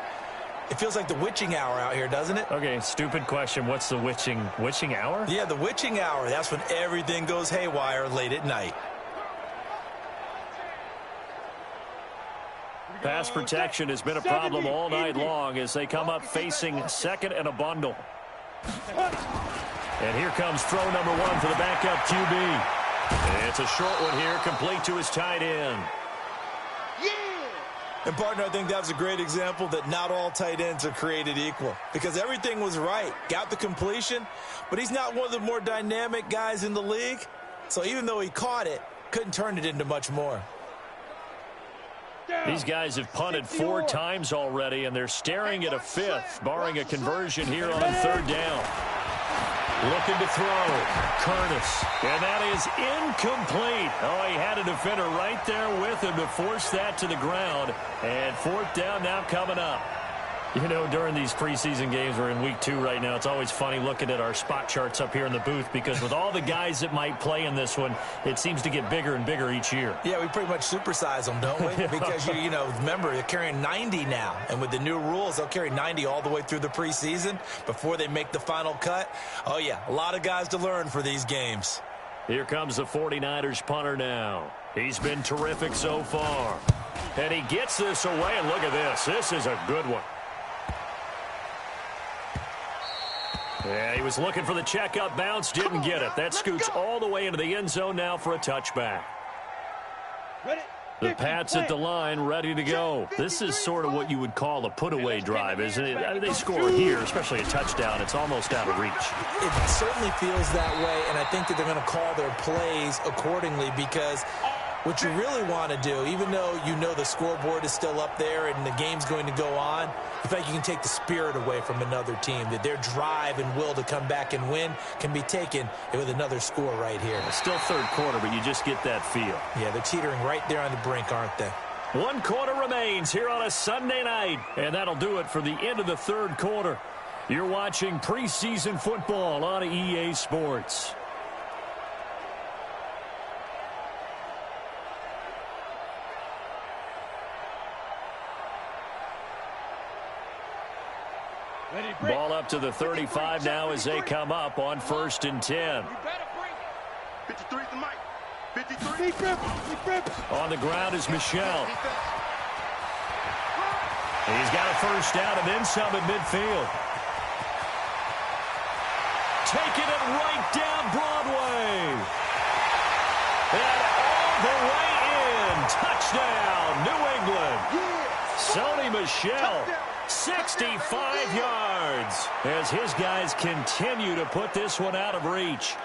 It feels like the witching hour out here, doesn't it? Okay, stupid question. What's the witching hour? Yeah, the witching hour. That's when everything goes haywire late at night. Pass protection has been a problem all night long as they come up facing second and a bundle. And here comes throw number 1 for the backup QB. It's a short one here, complete to his tight end. And, partner, I think that was a great example that not all tight ends are created equal, because everything was right. Got the completion, but he's not one of the more dynamic guys in the league. So even though he caught it, couldn't turn it into much more. These guys have punted 4 times already, and they're staring at a 5th, barring a conversion here on 3rd down. Looking to throw. Curtis. And that is incomplete. Oh, he had a defender right there with him to force that to the ground. And 4th down now coming up. You know, during these preseason games, we're in week 2 right now. It's always funny looking at our spot charts up here in the booth, because with all the guys that might play in this one, it seems to get bigger and bigger each year. Yeah, we pretty much supersize them, don't we? Because, you know, remember, they're carrying 90 now. And with the new rules, they'll carry 90 all the way through the preseason before they make the final cut. Oh, yeah, a lot of guys to learn for these games. Here comes the 49ers punter now. He's been terrific so far. And he gets this away, and look at this. This is a good one. Yeah, he was looking for the checkup bounce, didn't get it. That scoots all the way into the end zone now for a touchback. The Pats at the line, ready to go. This is sort of what you would call a put-away drive, isn't it? They score here, especially a touchdown. It's almost out of reach. It certainly feels that way, and I think that they're going to call their plays accordingly, because what you really want to do, even though you know the scoreboard is still up there and the game's going to go on, in fact, you can take the spirit away from another team, that their drive and will to come back and win can be taken with another score right here. It's still 3rd quarter, but you just get that feel. Yeah, they're teetering right there on the brink, aren't they? 1 quarter remains here on a Sunday night, and that'll do it for the end of the 3rd quarter. You're watching preseason football on EA Sports. Ball up to the 35 now as they come up on 1st and 10. 53 the mic. 53. On the ground is Michel. He's got a 1st down and then some at midfield. Taking it right down Broadway. And all the way in. Touchdown, New England. Sony Michel. 65 yards as his guys continue to put this one out of reach.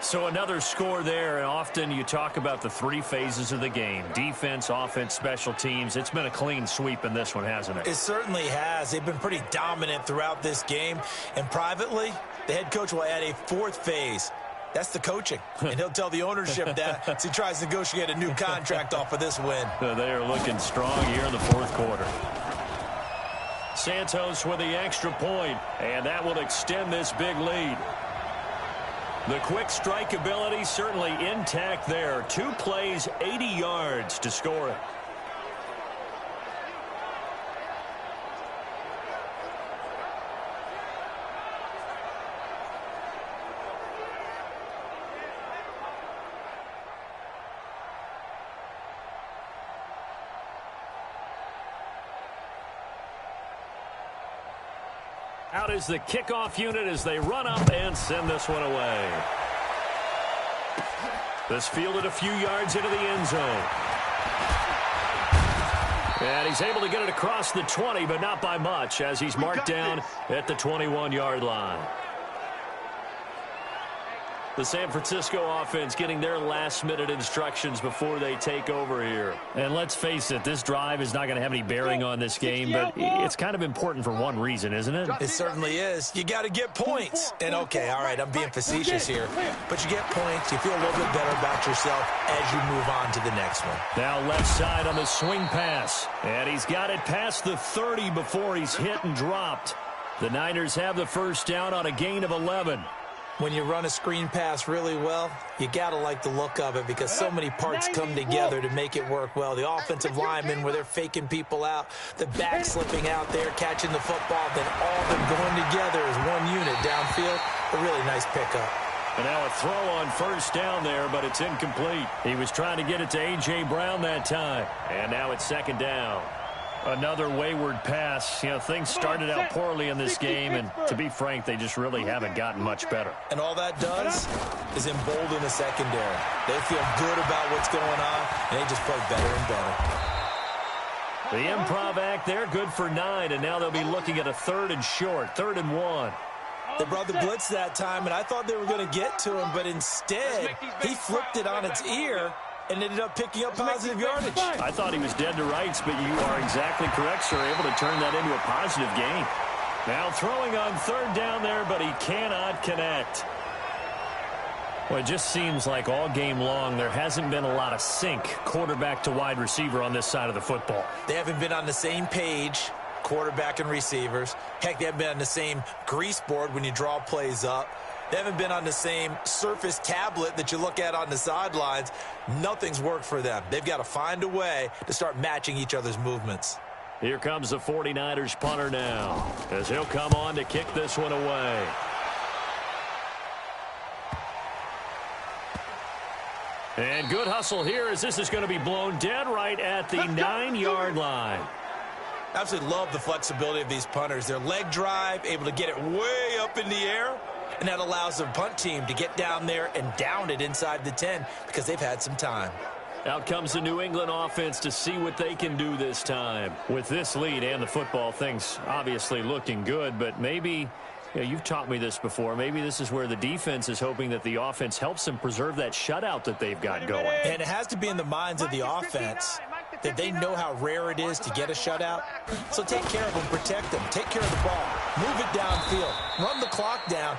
So another score there, and often you talk about the 3 phases of the game: defense, offense, special teams. It's been a clean sweep in this one, hasn't it? It certainly has. They've been pretty dominant throughout this game. And privately, the head coach will add a 4th phase. That's the coaching. And he'll tell the ownership that as he tries to negotiate a new contract off of this win. They are looking strong here in the fourth quarter. Santos with the extra point, and that will extend this big lead. The quick strike ability certainly intact there. 2 plays, 80 yards to score it. Out is the kickoff unit as they run up and send this one away. This fielded a few yards into the end zone. And he's able to get it across the 20, but not by much, as he's marked down at the 21-yard line. The San Francisco offense getting their last-minute instructions before they take over here. And let's face it, this drive is not going to have any bearing on this game, but it's kind of important for one reason, isn't it? It certainly is. You got to get points. And, okay, all right, I'm being facetious here, but you get points, you feel a little bit better about yourself as you move on to the next one. Now left side on the swing pass, and he's got it past the 30 before he's hit and dropped. The Niners have the first down on a gain of 11. When you run a screen pass really well, you got to like the look of it because so many parts come together to make it work well. The offensive linemen where they're faking people out, the back slipping out there, catching the football, then all of them going together as one unit downfield. A really nice pickup. And now a throw on first down there, but it's incomplete. He was trying to get it to A.J. Brown that time. And now it's second down. Another wayward pass. You know, things started out poorly in this game, and to be frank, they just really haven't gotten much better. And all that does is embolden the secondary. They feel good about what's going on, and they just play better and better. The improv act there, good for 9, and now they'll be looking at a 3rd and short, 3rd and 1. They brought the blitz that time, and I thought they were going to get to him, but instead, he flipped it on its ear and ended up picking up positive yardage. I thought he was dead to rights, but you are exactly correct, sir. Able to turn that into a positive gain. Now throwing on 3rd down there, but he cannot connect. Well, it just seems like all game long there hasn't been a lot of sync quarterback to wide receiver on this side of the football. They haven't been on the same page, quarterback and receivers. Heck, they haven't been on the same grease board when you draw plays up. They haven't been on the same surface tablet that you look at on the sidelines. Nothing's worked for them. They've got to find a way to start matching each other's movements. Here comes the 49ers punter now, as he'll come on to kick this one away. And good hustle here as this is going to be blown dead right at the 9-yard line. Absolutely love the flexibility of these punters. Their leg drive, able to get it way up in the air. And that allows the punt team to get down there and down it inside the 10 because they've had some time. Out comes the New England offense to see what they can do this time. With this lead and the football, things obviously looking good, but maybe, you've taught me this before, maybe this is where the defense is hoping that the offense helps them preserve that shutout that they've got going. And it has to be in the minds of the offense that they know how rare it is to get a shutout. So take care of them, protect them, take care of the ball, move it downfield, run the clock down.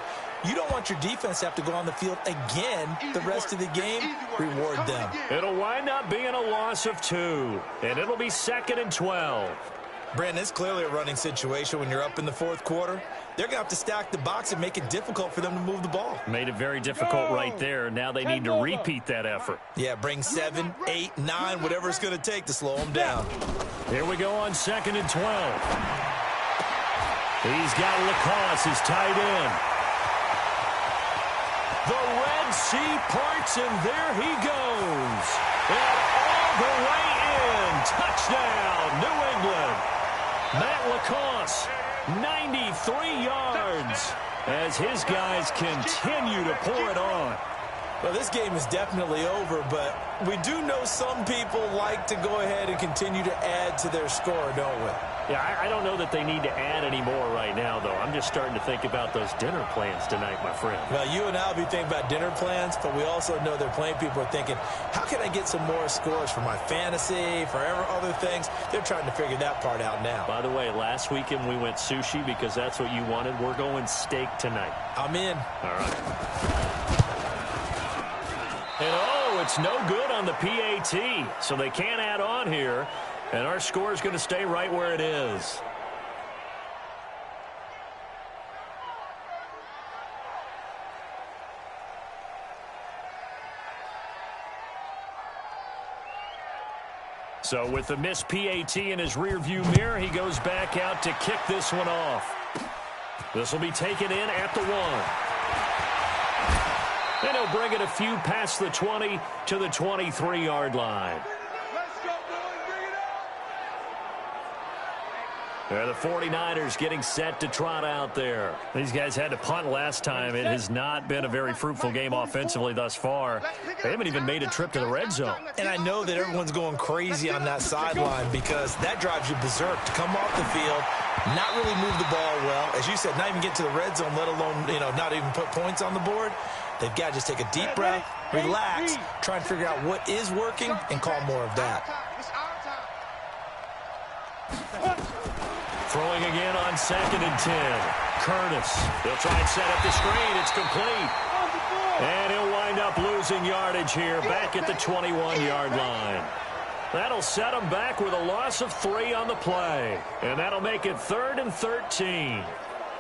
You don't want your defense to have to go on the field again the rest of the game. Reward them. It'll wind up being a loss of 2, and it'll be 2nd and 12. Brandon, it's clearly a running situation when you're up in the fourth quarter. They're going to have to stack the box and make it difficult for them to move the ball. Made it very difficult right there. Now they need to repeat that effort. Yeah, bring 7, 8, 9, whatever it's going to take to slow them down. Here we go on 2nd and 12. He's got Lacoste, his tight end. The Red Sea parts, and there he goes. And all the way in. Touchdown, New England. Matt Lacoste, 93 yards, as his guys continue to pour it on. Well, this game is definitely over, but we do know some people like to go ahead and continue to add to their score, don't we? Yeah, I don't know that they need to add any more right now, though. I'm just starting to think about those dinner plans tonight, my friend. Well, you and I will be thinking about dinner plans, but we also know they're playing people are thinking, how can I get some more scores for my fantasy, for other things? They're trying to figure that part out now. By the way, last weekend we went sushi because that's what you wanted. We're going steak tonight. I'm in. All right. And, oh, it's no good on the PAT. So they can't add on here. And our score is going to stay right where it is. So with the missed PAT in his rearview mirror, he goes back out to kick this one off. This will be taken in at the 1. And he'll bring it a few past the 20 to the 23-yard line. The 49ers getting set to trot out there. These guys had to punt last time. It has not been a very fruitful game offensively thus far. They haven't even made a trip to the red zone. And I know that everyone's going crazy on that sideline because that drives you berserk to come off the field, not really move the ball well. As you said, not even get to the red zone, let alone, not even put points on the board. They've got to just take a deep breath, relax, try and figure out what is working, and call more of that. Throwing again on 2nd and 10. Curtis. They'll try and set up the screen. It's complete. And he'll wind up losing yardage here back at the 21-yard line. That'll set him back with a loss of 3 on the play. And that'll make it 3rd and 13.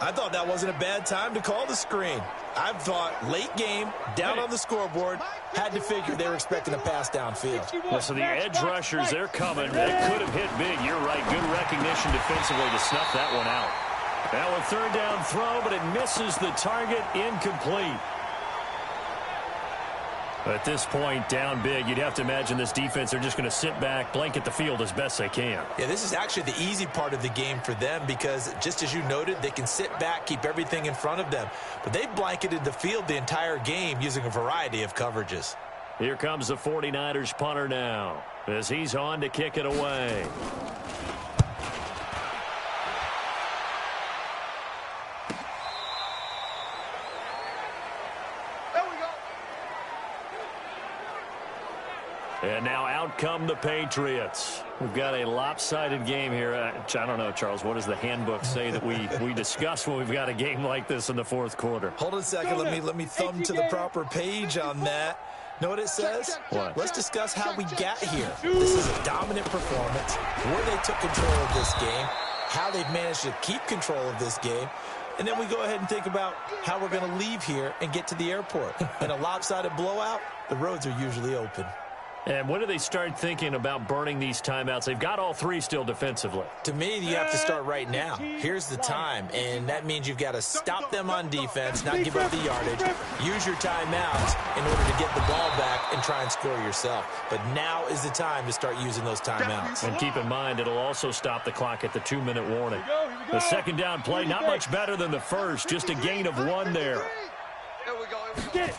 I thought that wasn't a bad time to call the screen. I thought late game, down on the scoreboard, had to figure they were expecting a pass downfield. Well, so the edge rushers, they're coming. They could have hit big. You're right. Good recognition defensively to snuff that one out. Now a 3rd down throw, but it misses the target. Incomplete. At this point, down big, you'd have to imagine this defense are just going to sit back, blanket the field as best they can. Yeah, this is actually the easy part of the game for them because, just as you noted, they can sit back, keep everything in front of them. But they've blanketed the field the entire game using a variety of coverages. Here comes the 49ers punter now as he's on to kick it away. And now out come the Patriots. We've got a lopsided game here. I don't know, Charles, what does the handbook say that we discuss when we've got a game like this in the 4th quarter? Hold on a second. Let me thumb to the proper page on that. Know what it says? What? Let's discuss how we got here. This is a dominant performance, where they took control of this game, how they've managed to keep control of this game, and then we go ahead and think about how we're going to leave here and get to the airport. In a lopsided blowout, the roads are usually open. And when do they start thinking about burning these timeouts? They've got all 3 still defensively. To me, you have to start right now. Here's the time, and that means you've got to stop them on defense, not give up the yardage, use your timeouts in order to get the ball back and try and score yourself. But now is the time to start using those timeouts. And keep in mind, it'll also stop the clock at the 2-minute warning. The 2nd down play, not much better than the first, just a gain of 1 there. There we go. Get it.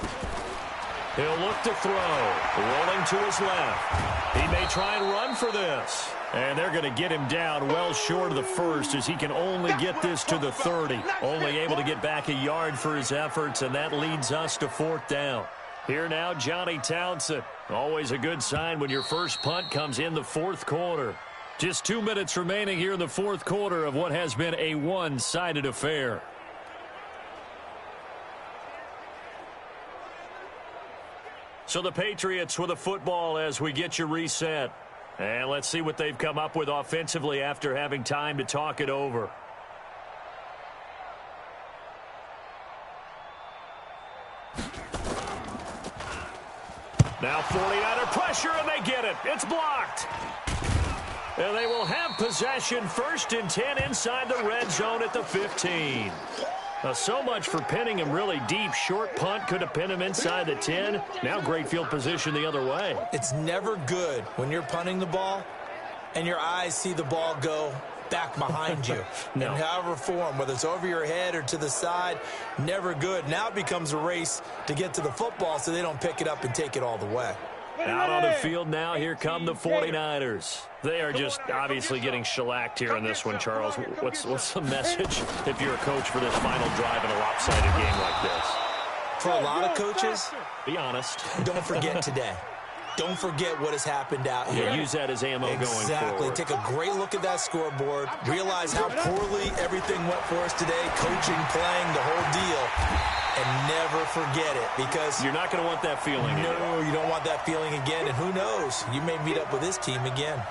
He'll look to throw. Rolling to his left. He may try and run for this. And they're going to get him down well short of the first as he can only get this to the 30. Only able to get back a yard for his efforts, and that leads us to 4th down. Here now, Johnny Townsend. Always a good sign when your first punt comes in the 4th quarter. Just 2 minutes remaining here in the 4th quarter of what has been a one-sided affair. So the Patriots with a football as we get you reset. And let's see what they've come up with offensively after having time to talk it over. Now 49er pressure, and they get it. It's blocked. And they will have possession 1st and 10 inside the red zone at the 15. Now, so much for pinning him really deep. Short punt could have pinned him inside the 10. Now great field position the other way. It's never good when you're punting the ball and your eyes see the ball go back behind you. No. In however form, whether it's over your head or to the side, never good. Now it becomes a race to get to the football so they don't pick it up and take it all the way. Out on the field now, here come the 49ers. They are just obviously getting shellacked here in this one, Charles. What's the message if you're a coach for this final drive in a lopsided game like this? For a lot of coaches, be honest. Don't forget today. Don't forget what has happened out here. Yeah, use that as ammo going forward. Exactly. Take a great look at that scoreboard. Realize how poorly everything went for us today. Coaching, playing, the whole deal. and never forget it, because you're not going to want that feeling again. No, you don't want that feeling again, and who knows? You may meet up with this team again.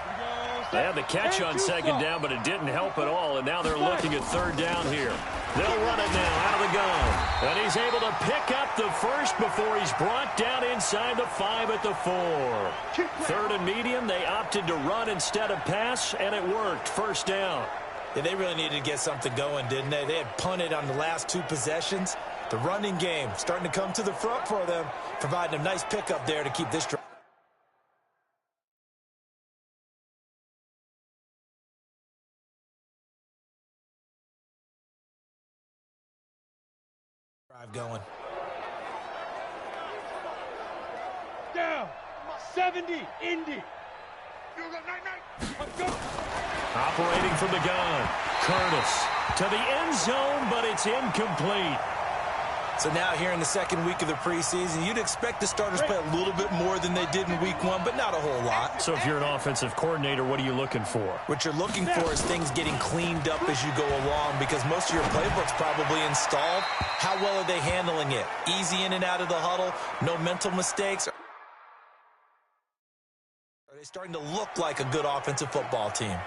They had the catch on second down, but it didn't help at all, and now they're looking at third down here. They'll run it now out of the gun, and he's able to pick up the first before he's brought down inside the 5 at the 4. Third and medium, they opted to run instead of pass, and it worked. First down. Yeah, they really needed to get something going, didn't they? They had punted on the last 2 possessions. The running game starting to come to the front for them, providing a nice pickup there to keep this drive. Going. Down. 70. Indy. Operating from the gun. Curtis to the end zone, but it's incomplete. So now here in the second week of the preseason, you'd expect the starters to play a little bit more than they did in week 1, but not a whole lot. So if you're an offensive coordinator, what are you looking for? What you're looking for is things getting cleaned up as you go along, because most of your playbook's probably installed. How well are they handling it? Easy in and out of the huddle, no mental mistakes. Are they starting to look like a good offensive football team?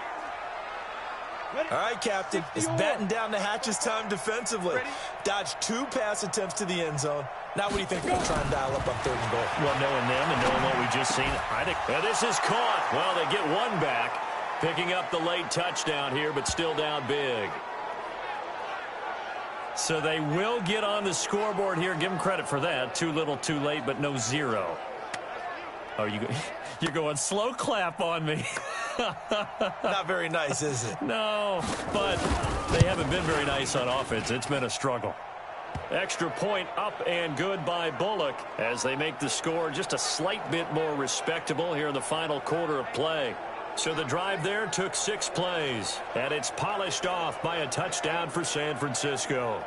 All right, Captain. It's batten down the hatches time defensively. Dodged 2 pass attempts to the end zone. Now what do you think they're going to try and dial up on third and goal? Well, knowing them and knowing what we just seen, I think this is caught. Well, they get one back, picking up the late touchdown here, but still down big. So they will get on the scoreboard here. Give them credit for that. Too little, too late, but no 0. Oh, you're going slow clap on me. Not very nice, is it? No, but they haven't been very nice on offense. It's been a struggle. Extra point up and good by Bullock as they make the score just a slight bit more respectable here in the final quarter of play. So the drive there took 6 plays, and it's polished off by a touchdown for San Francisco.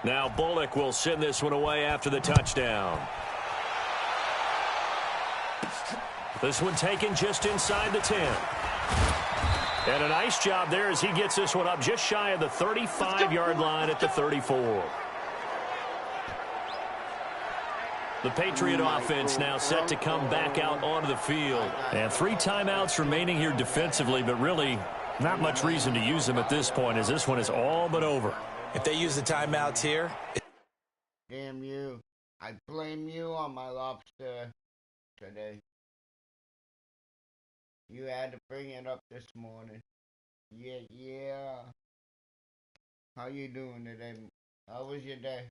Now Bullock will send this one away after the touchdown. This one taken just inside the 10. And a nice job there as he gets this one up just shy of the 35-yard line at the 34. The Patriot offense now set to come back out onto the field. And 3 timeouts remaining here defensively, but really not much reason to use them at this point as this one is all but over. If they use the timeouts here. Damn you. I blame you on my lobster today. You had to bring it up this morning. Yeah. How you doing today? How was your day?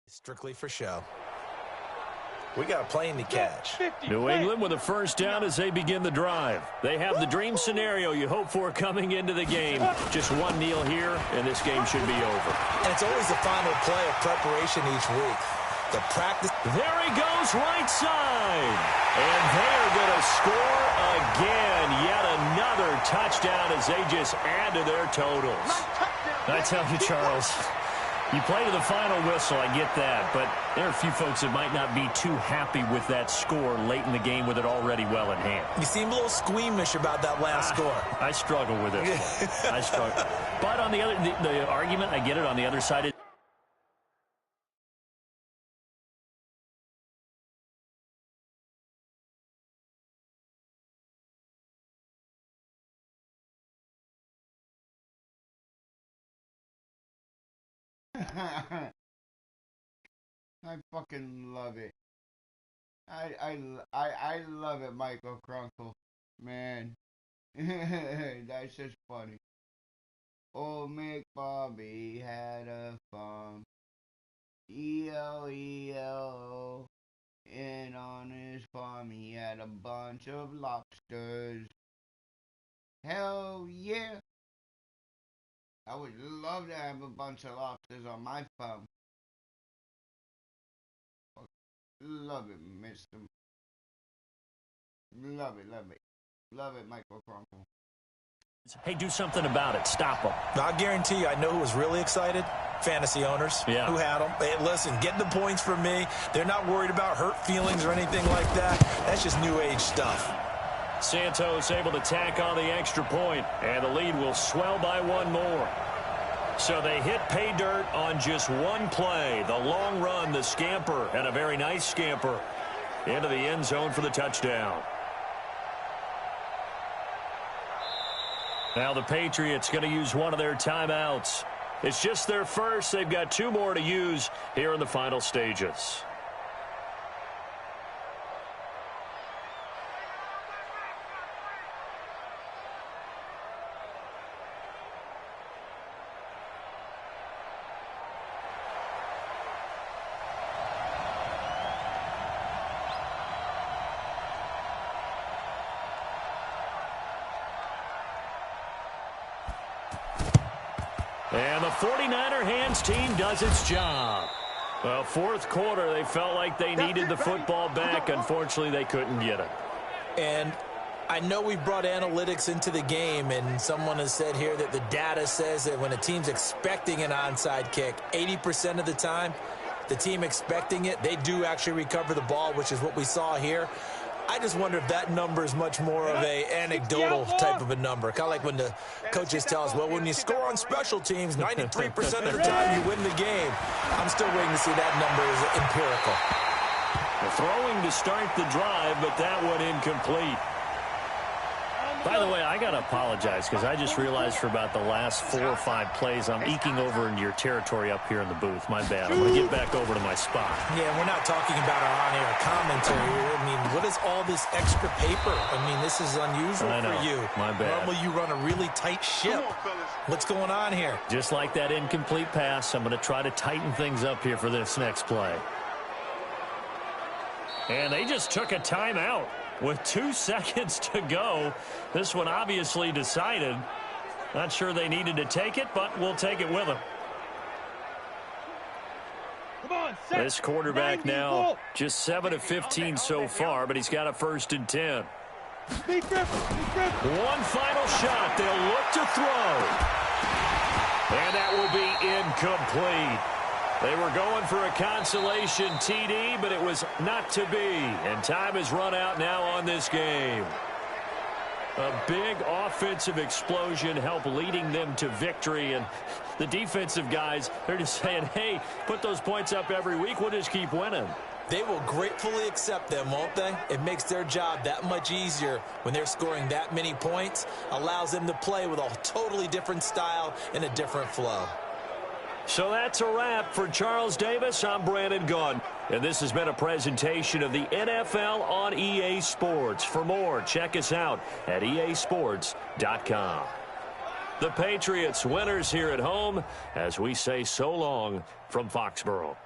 Strictly for show. We got a plane to catch. New England with a first down as they begin the drive. They have the dream scenario you hope for coming into the game. Just one kneel here, and this game should be over. And it's always the final play of preparation each week. The practice. There he goes, right side. And they are going to score again. Yet another touchdown as they just add to their totals. I tell you, Charles, you play to the final whistle, I get that, but there are a few folks that might not be too happy with that score late in the game with it already well in hand. You seem a little squeamish about that last score. I struggle with this one. I struggle. But on the other, the argument, I get it on the other side. I fucking love it. I love it, Michael Crunkle. Man. That's just funny. Old Mick Bobby had a farm. E-O-E-O. And on his farm he had a bunch of lobsters. Hell yeah. I would love to have a bunch of lobsters on my farm. Love it, mister. Love it, love it. Love it, Michael Crumpel. Hey, do something about it. Stop them. I guarantee you, I know who was really excited. Fantasy owners who had them. Hey, listen, getting the points from me. They're not worried about hurt feelings or anything like that. That's just new age stuff. Santos able to tack on the extra point, and the lead will swell by one more. So they hit pay dirt on just one play. The long run, the scamper, and a very nice scamper into the end zone for the touchdown. Now the Patriots going to use one of their timeouts. It's just their first. They've got 2 more to use here in the final stages. And the 49er hands team does its job. Well, fourth quarter, they felt like they needed the football back. Unfortunately, they couldn't get it. And I know we brought analytics into the game, and someone has said here that the data says that when a team's expecting an onside kick, 80% of the time, the team expecting it, they do actually recover the ball, which is what we saw here. I just wonder if that number is much more of a anecdotal type of a number. Kind of like when the coaches tell us, well, when you score on special teams, 93% of the time you win the game. I'm still waiting to see that number is empirical. The throwing to start the drive, but that one incomplete. By the way, I got to apologize because I just realized for about the last 4 or 5 plays, I'm eking over into your territory up here in the booth. My bad. I'm going to get back over to my spot. Yeah, we're not talking about our on-air commentary here. I mean, what is all this extra paper? I mean, this is unusual for you. My bad. Normally you run a really tight ship. What's going on here? Just like that incomplete pass, I'm going to try to tighten things up here for this next play. And they just took a timeout. With 2 seconds to go, this one obviously decided. Not sure they needed to take it, but we'll take it with them. This quarterback now just 7 of 15 so far, but he's got a 1st and 10. One final shot. They'll look to throw. And that will be incomplete. They were going for a consolation TD, but it was not to be. And time has run out now on this game. A big offensive explosion helped leading them to victory. And the defensive guys, they're just saying, hey, put those points up every week. We'll just keep winning. They will gratefully accept them, won't they? It makes their job that much easier when they're scoring that many points. Allows them to play with a totally different style and a different flow. So that's a wrap for Charles Davis. I'm Brandon Gunn. And this has been a presentation of the NFL on EA Sports. For more, check us out at easports.com. The Patriots winners here at home as we say so long from Foxborough.